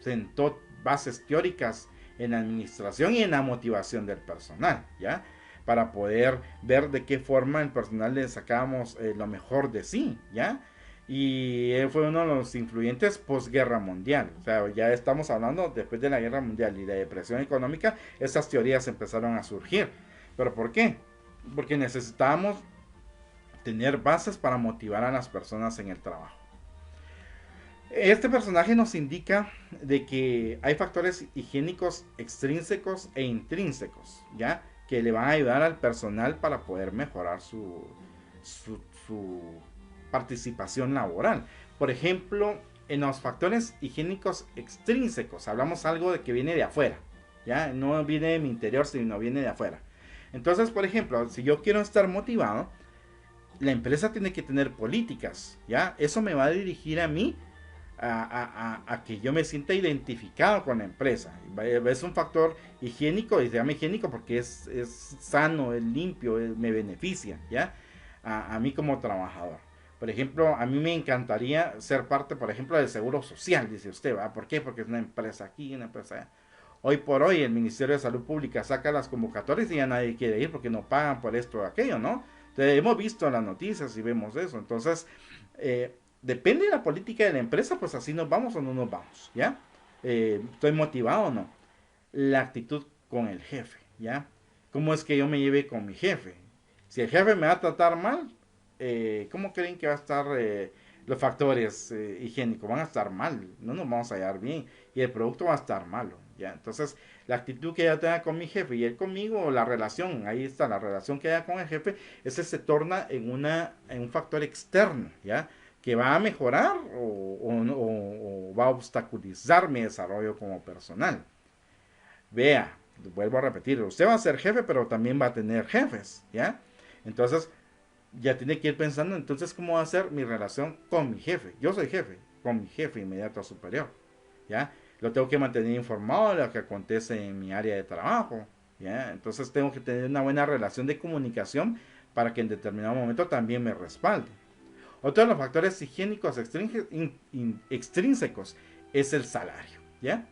sentó bases teóricas en la administración y en la motivación del personal, ¿ya? Para poder ver de qué forma el personal le sacábamos lo mejor de sí, ¿ya? Y él fue uno de los influyentes posguerra mundial. O sea, ya estamos hablando después de la guerra mundial y la depresión económica, esas teorías empezaron a surgir. ¿Pero por qué? Porque necesitábamos tener bases para motivar a las personas en el trabajo. Este personaje nos indica de que hay factores higiénicos extrínsecos e intrínsecos, ¿ya? Que le van a ayudar al personal para poder mejorar su participación laboral. Por ejemplo, en los factores higiénicos extrínsecos hablamos algo de que viene de afuera, ¿ya? No viene de mi interior, sino viene de afuera. Entonces, por ejemplo, si yo quiero estar motivado, la empresa tiene que tener políticas, ¿ya? Eso me va a dirigir a mí a que yo me sienta identificado con la empresa. Es un factor higiénico, y se llama higiénico porque es sano, es limpio, me beneficia, ¿ya? a mí como trabajador. Por ejemplo, a mí me encantaría ser parte, por ejemplo, del Seguro Social, dice usted, ¿va? ¿Por qué? Porque es una empresa aquí, una empresa allá. Hoy por hoy el Ministerio de Salud Pública saca las convocatorias y ya nadie quiere ir porque no pagan por esto o aquello, ¿no? Entonces, hemos visto las noticias y vemos eso. Entonces, depende de la política de la empresa, pues así nos vamos o no nos vamos, ¿ya? ¿Estoy motivado o no? La actitud con el jefe, ¿ya? ¿Cómo es que yo me lleve con mi jefe? Si el jefe me va a tratar mal, ¿cómo creen que va a estar los factores higiénicos? Van a estar mal, no nos vamos a hallar bien y el producto va a estar malo, ¿ya? Entonces, la actitud que yo tenga con mi jefe y él conmigo, la relación, ahí está, la relación que haya con el jefe, ese se torna en un factor externo, ¿ya? Que va a mejorar o va a obstaculizar mi desarrollo como personal. Vea, vuelvo a repetir, usted va a ser jefe, pero también va a tener jefes, ¿ya? Entonces, ya tiene que ir pensando, entonces, ¿cómo va a ser mi relación con mi jefe? Yo soy jefe, con mi jefe inmediato superior, ¿ya? Lo tengo que mantener informado de lo que acontece en mi área de trabajo, ¿ya? Entonces, tengo que tener una buena relación de comunicación para que en determinado momento también me respalde. Otro de los factores higiénicos extrínsecos es el salario, ¿ya?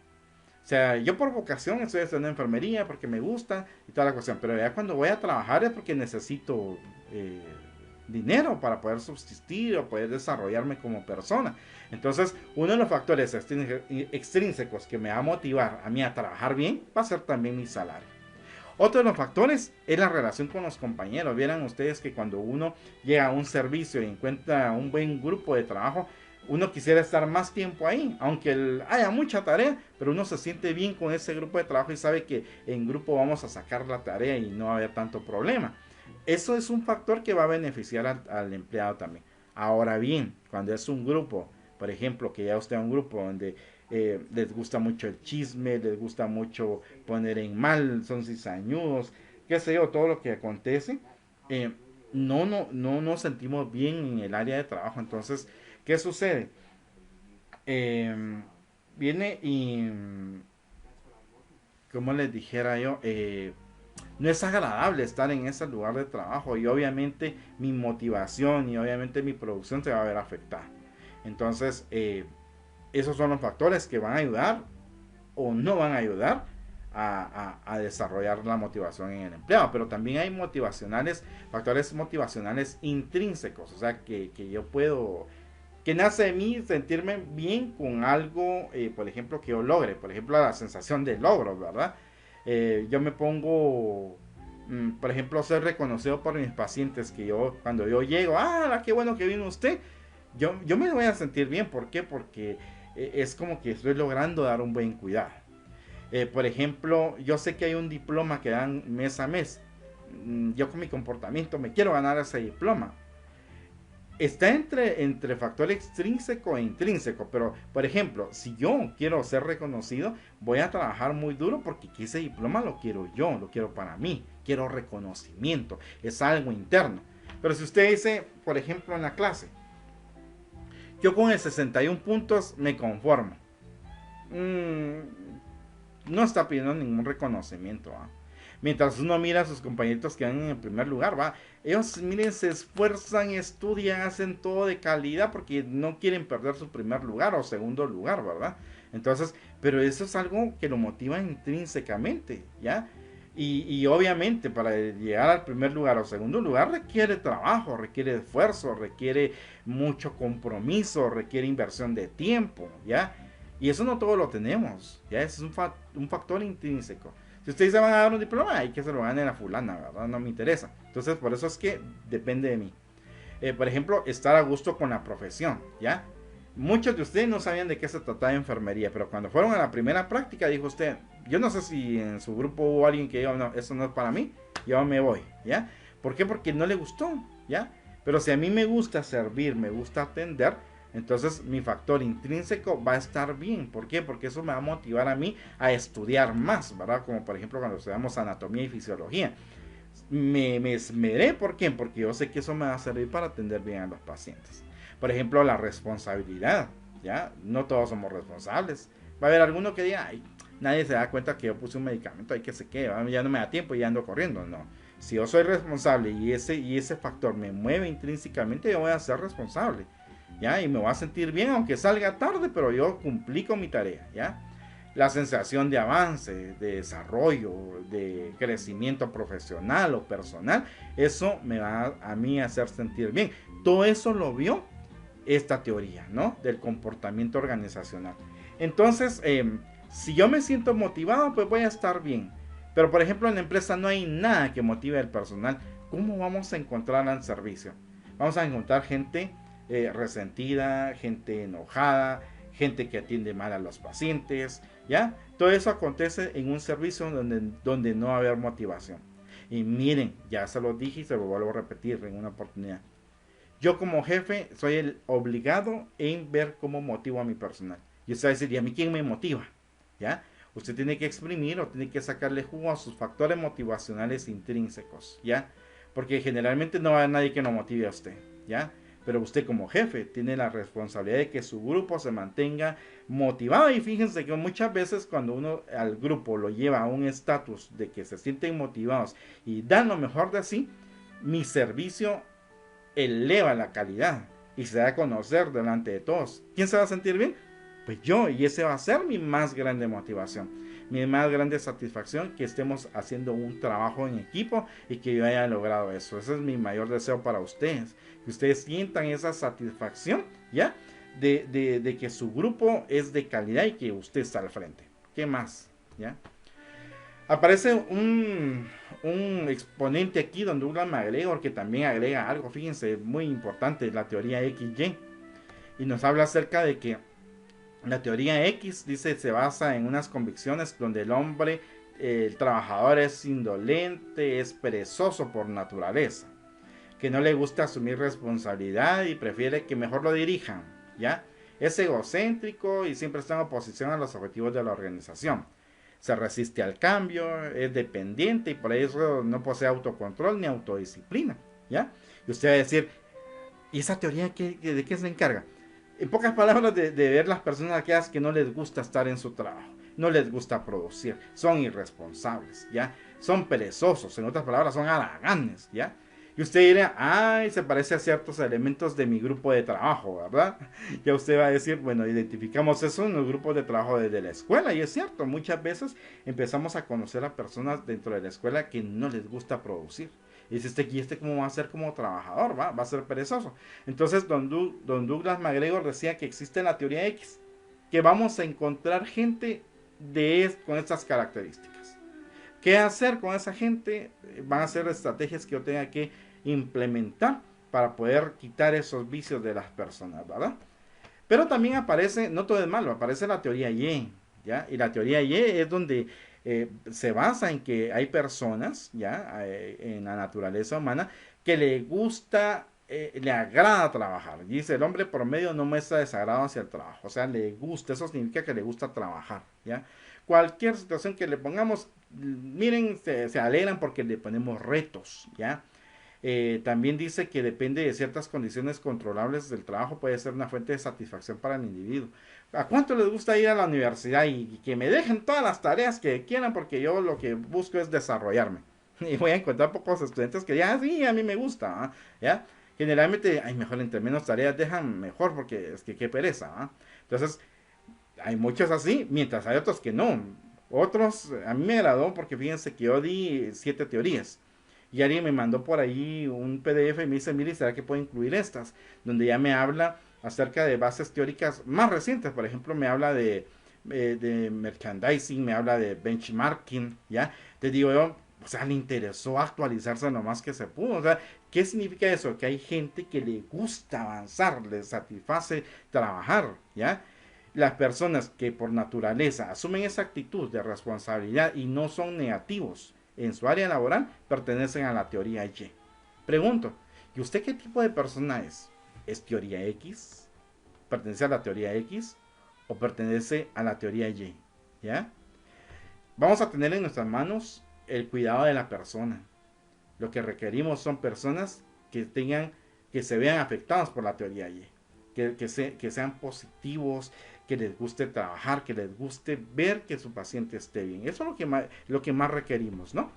O sea, yo por vocación estoy estudiando enfermería porque me gusta y toda la cuestión, pero ya cuando voy a trabajar es porque necesito eh, dinero para poder subsistir o poder desarrollarme como persona. Entonces, uno de los factores extrínsecos que me va a motivar a mí a trabajar bien va a ser también mi salario. Otro de los factores es la relación con los compañeros. Vieran ustedes que cuando uno llega a un servicio y encuentra un buen grupo de trabajo, uno quisiera estar más tiempo ahí, aunque haya mucha tarea, pero uno se siente bien con ese grupo de trabajo y sabe que en grupo vamos a sacar la tarea y no va a haber tanto problema. Eso es un factor que va a beneficiar al empleado también. Ahora bien, cuando es un grupo, por ejemplo, que ya usted es un grupo donde les gusta mucho el chisme, les gusta mucho poner en mal, son cizañudos, qué sé yo, todo lo que acontece, eh, no nos sentimos bien en el área de trabajo. Entonces, ¿qué sucede? Eh, Viene y, como les dijera yo, no es agradable estar en ese lugar de trabajo y obviamente mi motivación y obviamente mi producción se va a ver afectada. Entonces, esos son los factores que van a ayudar o no van a ayudar a desarrollar la motivación en el empleado. Pero también hay factores motivacionales intrínsecos, o sea, que yo puedo, que nace de mí sentirme bien con algo, por ejemplo, que yo logre, por ejemplo, la sensación de logro, ¿verdad? Yo me pongo, por ejemplo, ser reconocido por mis pacientes, que yo, cuando yo llego, qué bueno que vino usted, yo me voy a sentir bien. ¿Por qué? Porque es como que estoy logrando dar un buen cuidado. Por ejemplo, yo sé que hay un diploma que dan mes a mes. Yo con mi comportamiento me quiero ganar ese diploma. Está entre factor extrínseco e intrínseco, pero por ejemplo, si yo quiero ser reconocido, voy a trabajar muy duro porque ese diploma lo quiero yo, lo quiero para mí, quiero reconocimiento, es algo interno. Pero si usted dice, por ejemplo, en la clase, yo con el 61 puntos me conformo, no está pidiendo ningún reconocimiento, ¿va? Mientras uno mira a sus compañeritos que van en el primer lugar, va. Ellos, miren, se esfuerzan, estudian, hacen todo de calidad porque no quieren perder su primer lugar o segundo lugar, ¿verdad? Entonces, pero eso es algo que lo motiva intrínsecamente, ¿ya? Y obviamente para llegar al primer lugar o segundo lugar requiere trabajo, requiere esfuerzo, requiere mucho compromiso, requiere inversión de tiempo, ¿ya? Y eso no todo lo tenemos, ¿ya? Es un factor intrínseco. Si ustedes se van a dar un diploma, hay que se lo gane a fulana, ¿verdad? No me interesa. Entonces, por eso es que depende de mí. Por ejemplo, estar a gusto con la profesión, ¿ya? Muchos de ustedes no sabían de qué se trataba de enfermería, pero cuando fueron a la primera práctica, dijo usted, yo no sé si en su grupo hubo alguien que dijo, no, eso no es para mí, yo me voy, ¿ya? ¿Por qué? Porque no le gustó, ¿ya? Pero si a mí me gusta servir, me gusta atender, entonces mi factor intrínseco va a estar bien. ¿Por qué? Porque eso me va a motivar a mí a estudiar más, ¿verdad? Como por ejemplo cuando estudiamos anatomía y fisiología. Me esmeré, ¿por qué? Porque yo sé que eso me va a servir para atender bien a los pacientes. Por ejemplo, la responsabilidad, ¿ya? No todos somos responsables. Va a haber alguno que diga, ay, nadie se da cuenta que yo puse un medicamento, hay que se quede, ya no me da tiempo y ya ando corriendo, no. Si yo soy responsable y ese factor me mueve intrínsecamente, yo voy a ser responsable, ¿ya? Y me voy a sentir bien aunque salga tarde, pero yo cumplí con mi tarea, ¿ya? La sensación de avance, de desarrollo, de crecimiento profesional o personal, eso me va a mí a hacer sentir bien. Todo eso lo vio esta teoría, ¿no? Del comportamiento organizacional. Entonces, si yo me siento motivado, pues voy a estar bien. Pero, por ejemplo, en la empresa no hay nada que motive al personal. ¿Cómo vamos a encontrar al servicio? Vamos a encontrar gente resentida, gente enojada, gente que atiende mal a los pacientes, ¿ya? Todo eso acontece en un servicio donde no va a haber motivación. Y miren, ya se lo dije y se lo vuelvo a repetir en una oportunidad. Yo como jefe soy el obligado en ver cómo motivo a mi personal. Y usted va a decir, ¿y a mí quién me motiva? ¿Ya? Usted tiene que exprimir o tiene que sacarle jugo a sus factores motivacionales intrínsecos, ¿ya? Porque generalmente no va a haber nadie que lo motive a usted, ¿ya? Pero usted como jefe tiene la responsabilidad de que su grupo se mantenga motivado. Y fíjense que muchas veces cuando uno al grupo lo lleva a un estatus de que se sienten motivados y dan lo mejor de sí, mi servicio eleva la calidad y se da a conocer delante de todos. ¿Quién se va a sentir bien? Pues yo, y ese va a ser mi más grande motivación, mi más grande satisfacción, que estemos haciendo un trabajo en equipo y que yo haya logrado eso. Ese es mi mayor deseo para ustedes, que ustedes sientan esa satisfacción, ¿ya? De que su grupo es de calidad y que usted está al frente. ¿Qué más? ¿Ya? Aparece un exponente aquí, don Douglas MacGregor, que también agrega algo, fíjense, muy importante, la teoría XY. Y nos habla acerca de que la teoría X, dice, se basa en unas convicciones donde el hombre, el trabajador es indolente, es perezoso por naturaleza, que no le gusta asumir responsabilidad y prefiere que mejor lo dirijan, ¿ya? Es egocéntrico y siempre está en oposición a los objetivos de la organización. Se resiste al cambio, es dependiente y por eso no posee autocontrol ni autodisciplina, ¿ya? Y usted va a decir, ¿y esa teoría de qué se encarga? En pocas palabras, de ver las personas aquellas que no les gusta estar en su trabajo, no les gusta producir, son irresponsables, ¿ya? Son perezosos, en otras palabras, son haraganes, ¿ya? Y usted dirá, ay, se parece a ciertos elementos de mi grupo de trabajo, ¿verdad? Ya usted va a decir, bueno, identificamos eso en los grupos de trabajo desde la escuela. Y es cierto, muchas veces empezamos a conocer a personas dentro de la escuela que no les gusta producir. Y dice, ¿y este cómo va a ser como trabajador? Va a ser perezoso. Entonces, don Douglas MacGregor decía que existe la teoría X, que vamos a encontrar gente con estas características. ¿Qué hacer con esa gente? Van a ser estrategias que yo tenga que implementar para poder quitar esos vicios de las personas, ¿verdad? Pero también aparece, no todo es malo, aparece la teoría Y, ¿ya? Y la teoría Y es donde se basa en que hay personas, ¿ya? En la naturaleza humana, que le gusta, le agrada trabajar. Dice, el hombre promedio no muestra desagrado hacia el trabajo, o sea, le gusta, eso significa que le gusta trabajar, ¿ya? Cualquier situación que le pongamos, miren, se alegran porque le ponemos retos, ¿ya? También dice que depende de ciertas condiciones controlables del trabajo, puede ser una fuente de satisfacción para el individuo. ¿A cuánto les gusta ir a la universidad y que me dejen todas las tareas que quieran? Porque yo lo que busco es desarrollarme. Y voy a encontrar pocos estudiantes que ya, sí, a mí me gusta, ¿ya? Generalmente, ay, mejor entre menos tareas dejan mejor porque es que qué pereza, ¿ah? Entonces, hay muchos así, mientras hay otros que no. Otros, a mí me agradó porque fíjense que yo di 7 teorías. Y alguien me mandó por ahí un PDF y me dice, mire, ¿será que puedo incluir estas? Donde ya me habla acerca de bases teóricas más recientes. Por ejemplo, me habla de merchandising, me habla de benchmarking, ¿ya? Te digo yo, o sea, le interesó actualizarse lo más que se pudo. O sea, ¿qué significa eso? Que hay gente que le gusta avanzar, le satisface trabajar, ¿ya? Las personas que por naturaleza asumen esa actitud de responsabilidad y no son negativos en su área laboral, pertenecen a la teoría Y. Pregunto, ¿y usted qué tipo de persona es? ¿Es teoría X? ¿Pertenece a la teoría X? ¿O pertenece a la teoría Y? ¿Ya? Vamos a tener en nuestras manos el cuidado de la persona. Lo que requerimos son personas que se vean afectados por la teoría Y. Que sean positivos, que les guste trabajar, que les guste ver que su paciente esté bien. Eso es lo que más requerimos, ¿no?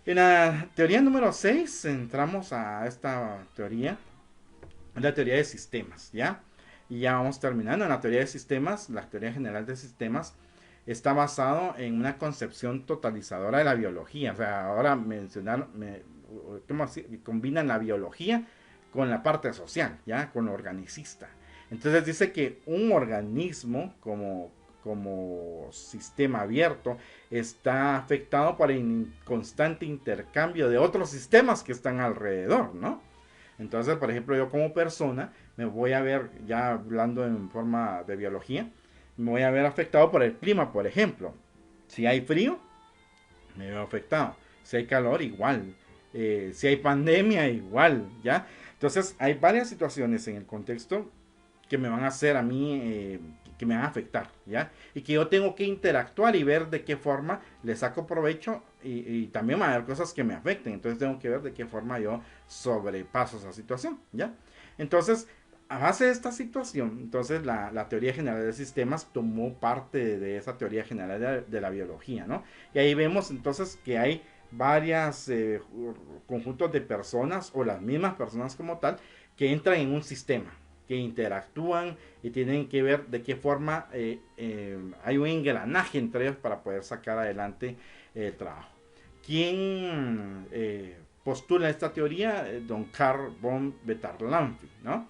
En la teoría número 6 entramos a esta teoría, la teoría de sistemas, ¿ya? Y ya vamos terminando. En la teoría de sistemas, la teoría general de sistemas, está basado en una concepción totalizadora de la biología. O sea, ahora combinan la biología con la parte social, ¿ya? Con lo organicista. Entonces dice que un organismo como sistema abierto está afectado por el constante intercambio de otros sistemas que están alrededor, ¿no? Entonces, por ejemplo, yo como persona me voy a ver, ya hablando en forma de biología, me voy a ver afectado por el clima, por ejemplo. Si hay frío, me veo afectado. Si hay calor, igual. Si hay pandemia, igual, ¿ya? Entonces, hay varias situaciones en el contexto que me van a hacer a mí, que me van a afectar, ¿ya? Y que yo tengo que interactuar y ver de qué forma le saco provecho y también van a haber cosas que me afecten. Entonces tengo que ver de qué forma yo sobrepaso esa situación, ¿ya? Entonces, a base de esta situación, entonces la teoría general de sistemas tomó parte de esa teoría general de la biología, ¿no? Y ahí vemos entonces que hay varias conjuntos de personas o las mismas personas como tal que entran en un sistema, que interactúan y tienen que ver de qué forma hay un engranaje entre ellos para poder sacar adelante el trabajo. ¿Quién postula esta teoría? Don Carl von Betarlanffy, ¿no?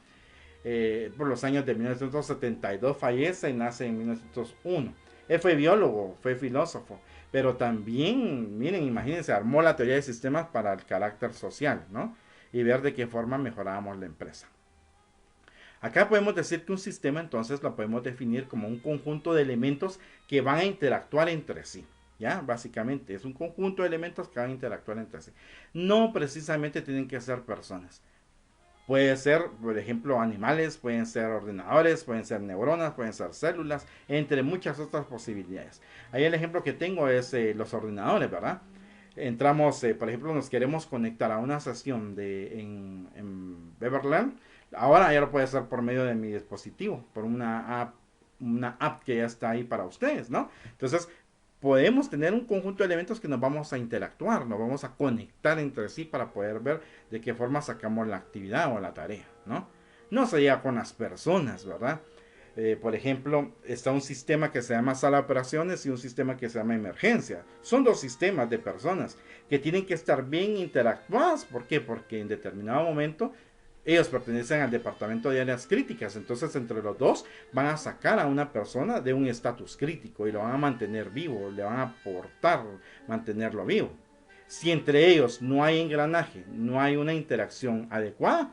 Por los años de 1972 fallece y nace en 1901. Él fue biólogo, fue filósofo, pero también, miren, imagínense, armó la teoría de sistemas para el carácter social, ¿no? Y ver de qué forma mejorábamos la empresa. Acá podemos decir que un sistema entonces lo podemos definir como un conjunto de elementos que van a interactuar entre sí. ¿Ya? Básicamente es un conjunto de elementos que van a interactuar entre sí. No precisamente tienen que ser personas. Puede ser, por ejemplo, animales, pueden ser ordenadores, pueden ser neuronas, pueden ser células, entre muchas otras posibilidades. Ahí el ejemplo que tengo es los ordenadores, ¿verdad? Entramos, por ejemplo, nos queremos conectar a una sesión en Beverland. Ahora ya lo puede hacer por medio de mi dispositivo, por una app que ya está ahí para ustedes, ¿no? Entonces, podemos tener un conjunto de elementos que nos vamos a interactuar, nos vamos a conectar entre sí para poder ver de qué forma sacamos la actividad o la tarea, ¿no? No se llega con las personas, ¿verdad? Por ejemplo, está un sistema que se llama sala de operaciones y un sistema que se llama emergencia. Son dos sistemas de personas que tienen que estar bien interactuadas. ¿Por qué? Porque en determinado momento ellos pertenecen al departamento de áreas críticas. Entonces, entre los dos van a sacar a una persona de un estatus crítico y lo van a mantener vivo, le van a aportar mantenerlo vivo. Si entre ellos no hay engranaje, no hay una interacción adecuada,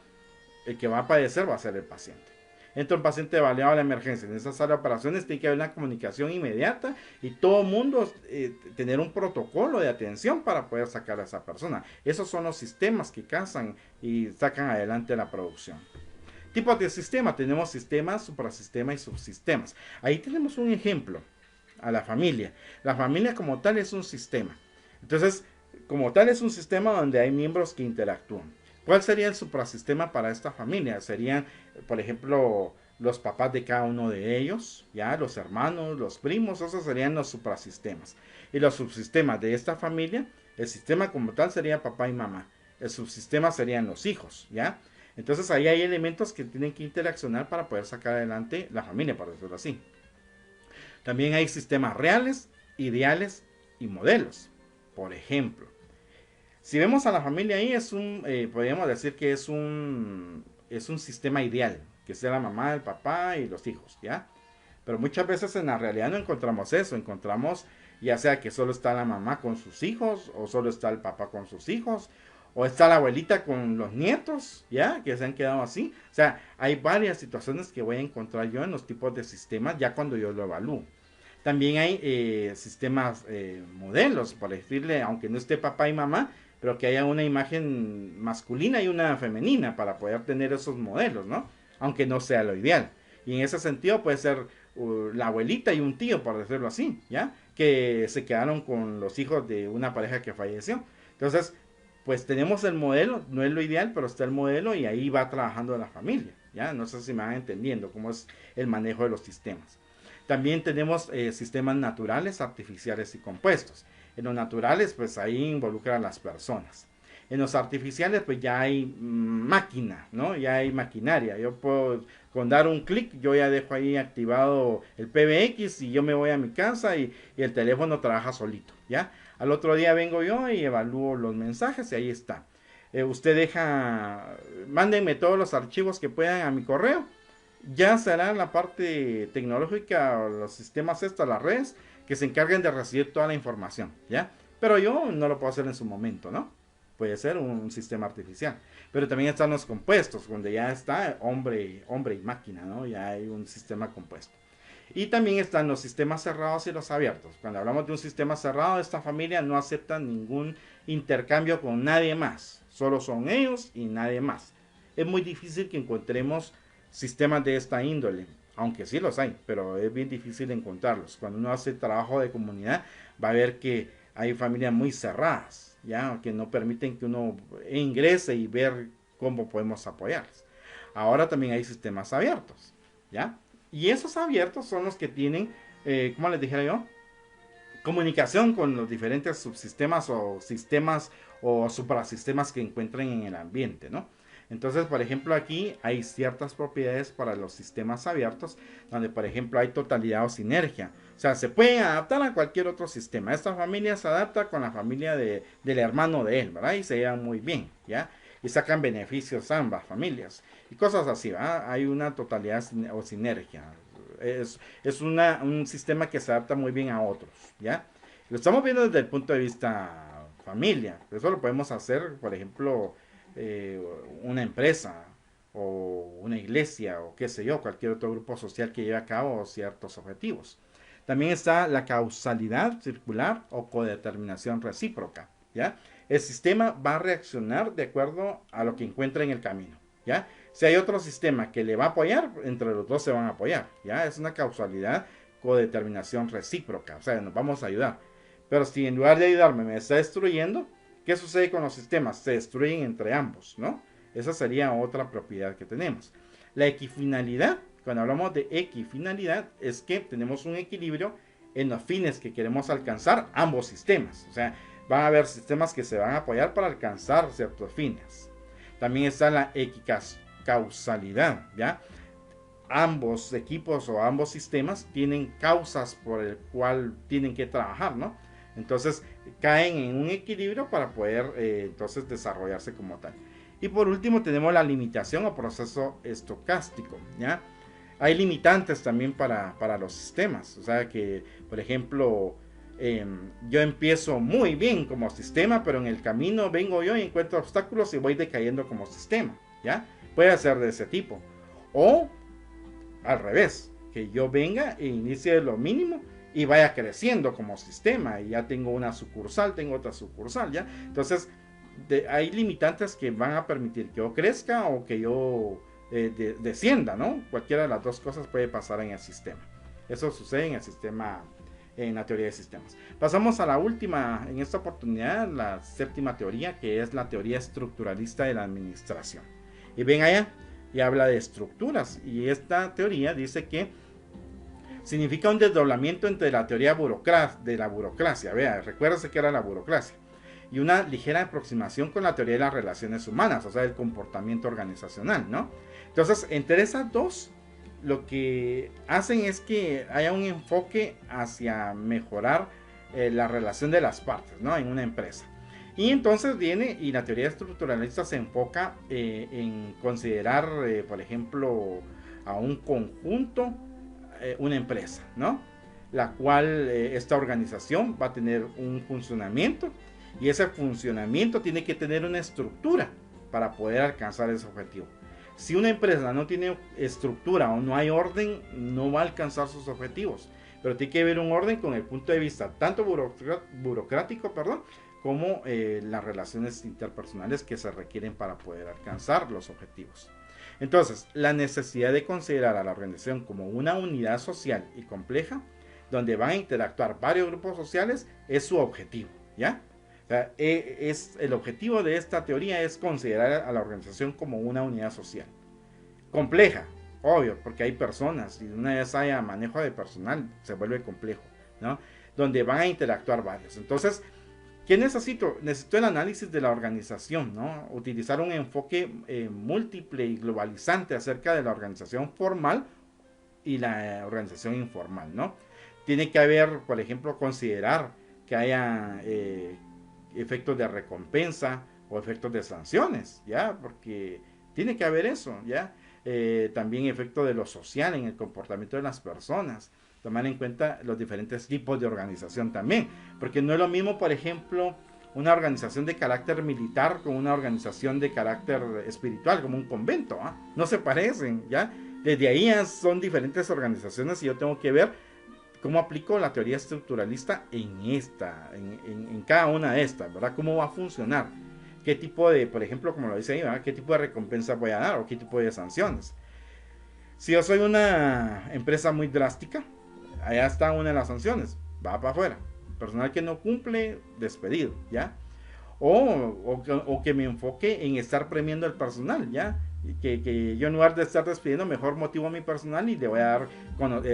el que va a padecer va a ser el paciente. Entra un paciente baleado a la emergencia. En esa sala de operaciones tiene que haber una comunicación inmediata y todo el mundo tener un protocolo de atención para poder sacar a esa persona. Esos son los sistemas que cazan y sacan adelante la producción. Tipos de sistema. Tenemos sistemas, suprasistemas y subsistemas. Ahí tenemos un ejemplo. A la familia. La familia como tal es un sistema. Entonces, como tal es un sistema donde hay miembros que interactúan. ¿Cuál sería el suprasistema para esta familia? Serían, por ejemplo, los papás de cada uno de ellos, ya los hermanos, los primos, esos serían los suprasistemas. Y los subsistemas de esta familia, el sistema como tal sería papá y mamá. El subsistema serían los hijos, ¿ya? Entonces ahí hay elementos que tienen que interaccionar para poder sacar adelante la familia, por decirlo así. También hay sistemas reales, ideales y modelos. Por ejemplo, si vemos a la familia ahí, podríamos decir que es un sistema ideal, que sea la mamá, el papá y los hijos, ¿ya? Pero muchas veces en la realidad no encontramos eso, encontramos ya sea que solo está la mamá con sus hijos, o solo está el papá con sus hijos, o está la abuelita con los nietos, ¿ya? Que se han quedado así. O sea, hay varias situaciones que voy a encontrar yo en los tipos de sistemas ya cuando yo lo evalúo. También hay sistemas modelos, por decirle, aunque no esté papá y mamá, pero que haya una imagen masculina y una femenina para poder tener esos modelos, ¿no? Aunque no sea lo ideal. Y en ese sentido puede ser la abuelita y un tío, por decirlo así, ¿ya? Que se quedaron con los hijos de una pareja que falleció. Entonces, pues tenemos el modelo, no es lo ideal, pero está el modelo y ahí va trabajando la familia, ¿ya? No sé si me van entendiendo cómo es el manejo de los sistemas. También tenemos sistemas naturales, artificiales y compuestos. En los naturales, pues ahí involucran a las personas. En los artificiales, pues ya hay máquina, ¿no? Ya hay maquinaria. Yo puedo, con dar un clic, yo ya dejo ahí activado el PBX y yo me voy a mi casa y el teléfono trabaja solito, ¿ya? Al otro día vengo yo y evalúo los mensajes y ahí está. Usted deja, mándenme todos los archivos que puedan a mi correo. Ya será la parte tecnológica o los sistemas estos, las redes, que se encarguen de recibir toda la información, ¿ya? Pero yo no lo puedo hacer en su momento, ¿no? Puede ser un sistema artificial. Pero también están los compuestos, donde ya está hombre y máquina, ¿no? Ya hay un sistema compuesto. Y también están los sistemas cerrados y los abiertos. Cuando hablamos de un sistema cerrado, esta familia no acepta ningún intercambio con nadie más. Solo son ellos y nadie más. Es muy difícil que encontremos sistemas de esta índole. Aunque sí los hay, pero es bien difícil encontrarlos. Cuando uno hace trabajo de comunidad, va a ver que hay familias muy cerradas, ya que no permiten que uno ingrese y ver cómo podemos apoyarles. Ahora también hay sistemas abiertos, ya. Y esos abiertos son los que tienen, como les dijera yo, comunicación con los diferentes subsistemas o sistemas o suprasistemas que encuentren en el ambiente, ¿no? Entonces, por ejemplo, aquí hay ciertas propiedades para los sistemas abiertos, donde, por ejemplo, hay totalidad o sinergia. O sea, se pueden adaptar a cualquier otro sistema. Esta familia se adapta con la familia del hermano de él, ¿verdad? Y se llevan muy bien, ¿ya? Y sacan beneficios a ambas familias. Y cosas así, ¿verdad? Hay una totalidad o sinergia. Un sistema que se adapta muy bien a otros, ¿ya? Lo estamos viendo desde el punto de vista familia. Eso lo podemos hacer, por ejemplo, una empresa o una iglesia o qué sé yo, cualquier otro grupo social que lleve a cabo ciertos objetivos. También está la causalidad circular o codeterminación recíproca, ¿ya? El sistema va a reaccionar de acuerdo a lo que encuentra en el camino, ¿ya? Si hay otro sistema que le va a apoyar, entre los dos se van a apoyar, ¿ya? Es una causalidad codeterminación recíproca, o sea, nos vamos a ayudar. Pero si en lugar de ayudarme me está destruyendo, ¿qué sucede con los sistemas? Se destruyen entre ambos, ¿no? Esa sería otra propiedad que tenemos. La equifinalidad, cuando hablamos de equifinalidad, es que tenemos un equilibrio en los fines que queremos alcanzar ambos sistemas. O sea, van a haber sistemas que se van a apoyar para alcanzar ciertos fines. También está la equicausalidad, ¿ya? Ambos equipos o ambos sistemas tienen causas por el cual tienen que trabajar, ¿no? Entonces caen en un equilibrio para poder entonces desarrollarse como tal. Y por último tenemos la limitación o proceso estocástico, ¿ya? Hay limitantes también para los sistemas, o sea que, por ejemplo, yo empiezo muy bien como sistema, pero en el camino vengo yo y encuentro obstáculos y voy decayendo como sistema, ¿ya? Puede ser de ese tipo. O al revés, que yo venga e inicie lo mínimo y vaya creciendo como sistema y ya tengo una sucursal, tengo otra sucursal, ¿ya? Entonces, hay limitantes que van a permitir que yo crezca o que yo descienda, ¿no? Cualquiera de las dos cosas puede pasar en el sistema. Eso sucede en el sistema, en la teoría de sistemas. Pasamos a la última, en esta oportunidad, la séptima teoría, que es la teoría estructuralista de la administración. Y ven allá, y habla de estructuras. Y esta teoría dice que significa un desdoblamiento entre la teoría de la burocracia. Vea, recuérdese que era la burocracia. Y una ligera aproximación con la teoría de las relaciones humanas, o sea, el comportamiento organizacional, ¿no? Entonces, entre esas dos, lo que hacen es que haya un enfoque hacia mejorar la relación de las partes, ¿no? En una empresa. Y entonces viene, y la teoría estructuralista se enfoca en considerar, por ejemplo, a un conjunto, una empresa, ¿no? La cual esta organización va a tener un funcionamiento y ese funcionamiento tiene que tener una estructura para poder alcanzar ese objetivo. Si una empresa no tiene estructura o no hay orden, no va a alcanzar sus objetivos. Pero tiene que haber un orden con el punto de vista tanto burocrático, como las relaciones interpersonales que se requieren para poder alcanzar los objetivos. Entonces, la necesidad de considerar a la organización como una unidad social y compleja, donde van a interactuar varios grupos sociales, es su objetivo, ¿ya? O sea, el objetivo de esta teoría es considerar a la organización como una unidad social. Compleja, obvio, porque hay personas y una vez haya manejo de personal se vuelve complejo, ¿no? donde van a interactuar varios. Entonces, ¿qué necesito? Necesito el análisis de la organización, ¿no? Utilizar un enfoque múltiple y globalizante acerca de la organización formal y la organización informal, ¿no? Tiene que haber, por ejemplo, considerar que haya efectos de recompensa o efectos de sanciones, ¿ya? Porque tiene que haber eso, ¿ya? También efecto de lo social en el comportamiento de las personas. Tomar en cuenta los diferentes tipos de organización también. Porque no es lo mismo, por ejemplo, una organización de carácter militar con una organización de carácter espiritual, como un convento, ¿eh? No se parecen, ¿ya? Desde ahí son diferentes organizaciones y yo tengo que ver cómo aplico la teoría estructuralista en cada una de estas, ¿verdad? ¿Cómo va a funcionar? ¿Qué tipo de, por ejemplo, como lo dice ahí, ¿verdad? ¿Qué tipo de recompensa voy a dar o qué tipo de sanciones? Si yo soy una empresa muy drástica, allá está una de las sanciones, va para afuera. Personal que no cumple, despedido, ¿ya? O que me enfoque en estar premiando al personal, ¿ya? Que yo en lugar de estar despidiendo, mejor motivo a mi personal y le voy a dar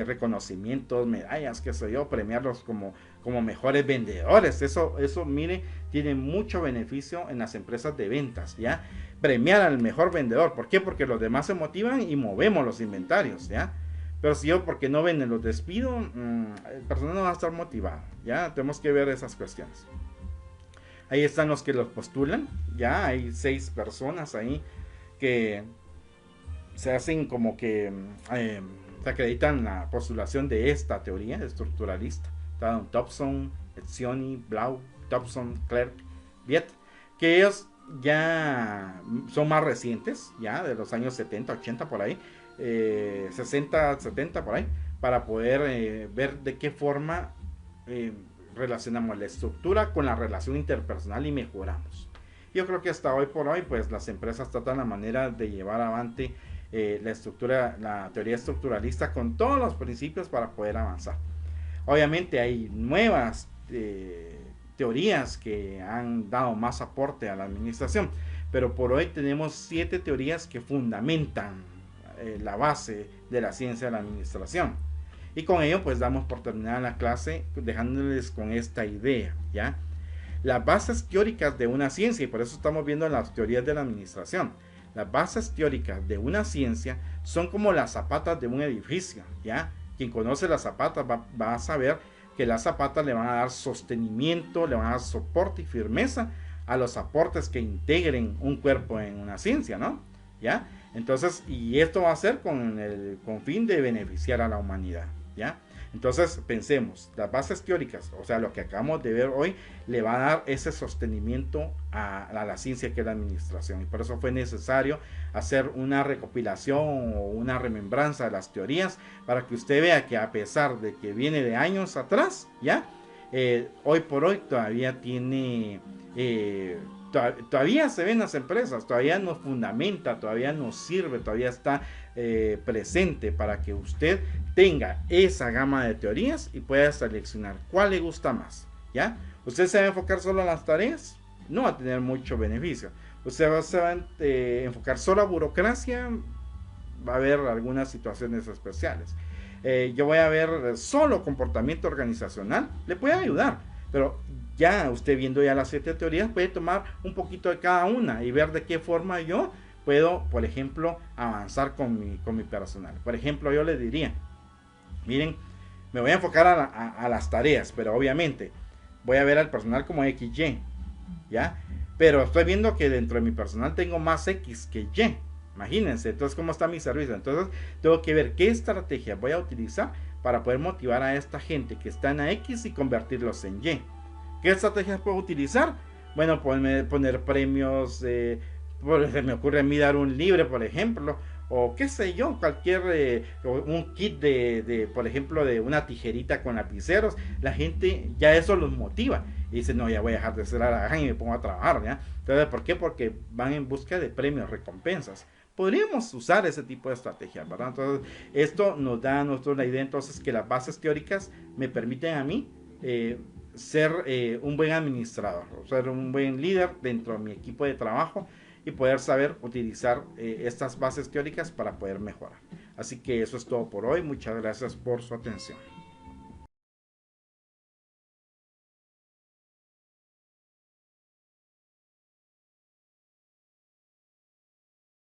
reconocimientos, medallas, qué sé yo, premiarlos como mejores vendedores. Eso, mire, tiene mucho beneficio en las empresas de ventas, ¿ya? Premiar al mejor vendedor. ¿Por qué? Porque los demás se motivan y movemos los inventarios, ¿ya? Pero si yo porque no venden los despido, el personal no va a estar motivado, ¿ya? Tenemos que ver esas cuestiones. Ahí están los que los postulan, ya hay 6 personas ahí que se hacen como que se acreditan la postulación de esta teoría estructuralista. Está Thompson, Etzioni, Blau, Thompson, Clerk, Viet, que ellos ya son más recientes, ya de los años 70, 80 por ahí, 60, 70 por ahí, para poder ver de qué forma relacionamos la estructura con la relación interpersonal y mejoramos. Yo creo que hasta hoy por hoy pues las empresas tratan la manera de llevar adelante la teoría estructuralista con todos los principios para poder avanzar. Obviamente hay nuevas teorías que han dado más aporte a la administración, pero por hoy tenemos 7 teorías que fundamentan la base de la ciencia de la administración. Y con ello pues damos por terminada la clase dejándoles con esta idea, ¿ya? Las bases teóricas de una ciencia, y por eso estamos viendo las teorías de la administración. Las bases teóricas de una ciencia son como las zapatas de un edificio, ¿ya? Quien conoce las zapatas va a saber que las zapatas le van a dar sostenimiento, le van a dar soporte y firmeza a los aportes que integren un cuerpo en una ciencia, ¿no? ¿Ya? Entonces, y esto va a ser con fin de beneficiar a la humanidad, ¿ya? Entonces pensemos, las bases teóricas, o sea, lo que acabamos de ver hoy, le va a dar ese sostenimiento a la ciencia que es la administración. Y por eso fue necesario hacer una recopilación o una remembranza de las teorías para que usted vea que a pesar de que viene de años atrás, ¿ya? Hoy por hoy todavía tiene... todavía se ven las empresas, todavía nos fundamenta, todavía nos sirve, todavía está presente para que usted tenga esa gama de teorías y pueda seleccionar cuál le gusta más, ¿ya? Usted se va a enfocar solo en las tareas, no va a tener mucho beneficio. Usted se va a enfocar solo a burocracia, va a haber algunas situaciones especiales. Yo voy a ver solo comportamiento organizacional, le puede ayudar, pero ya usted viendo ya las 7 teorías puede tomar un poquito de cada una y ver de qué forma yo puedo, por ejemplo, avanzar con mi personal. Por ejemplo, yo le diría, miren, me voy a enfocar a las tareas, pero obviamente voy a ver al personal como XY, ¿ya? Pero estoy viendo que dentro de mi personal tengo más X que Y. Imagínense, entonces, ¿cómo está mi servicio? Entonces, tengo que ver qué estrategia voy a utilizar para poder motivar a esta gente que está en la X y convertirlos en Y. ¿Qué estrategias puedo utilizar? Bueno, poner premios, se me ocurre a mí dar un libre, por ejemplo, o qué sé yo, cualquier un kit por ejemplo, de una tijerita con lapiceros. La gente ya eso los motiva y dice, no, ya voy a dejar de ser aragán y me pongo a trabajar, ¿ya? Entonces, ¿por qué? Porque van en busca de premios, recompensas. Podríamos usar ese tipo de estrategias, ¿verdad? Entonces, esto nos da a nosotros la idea entonces que las bases teóricas me permiten a mí ser un buen administrador, ser un buen líder dentro de mi equipo de trabajo y poder saber utilizar estas bases teóricas para poder mejorar. Así que eso es todo por hoy. Muchas gracias por su atención.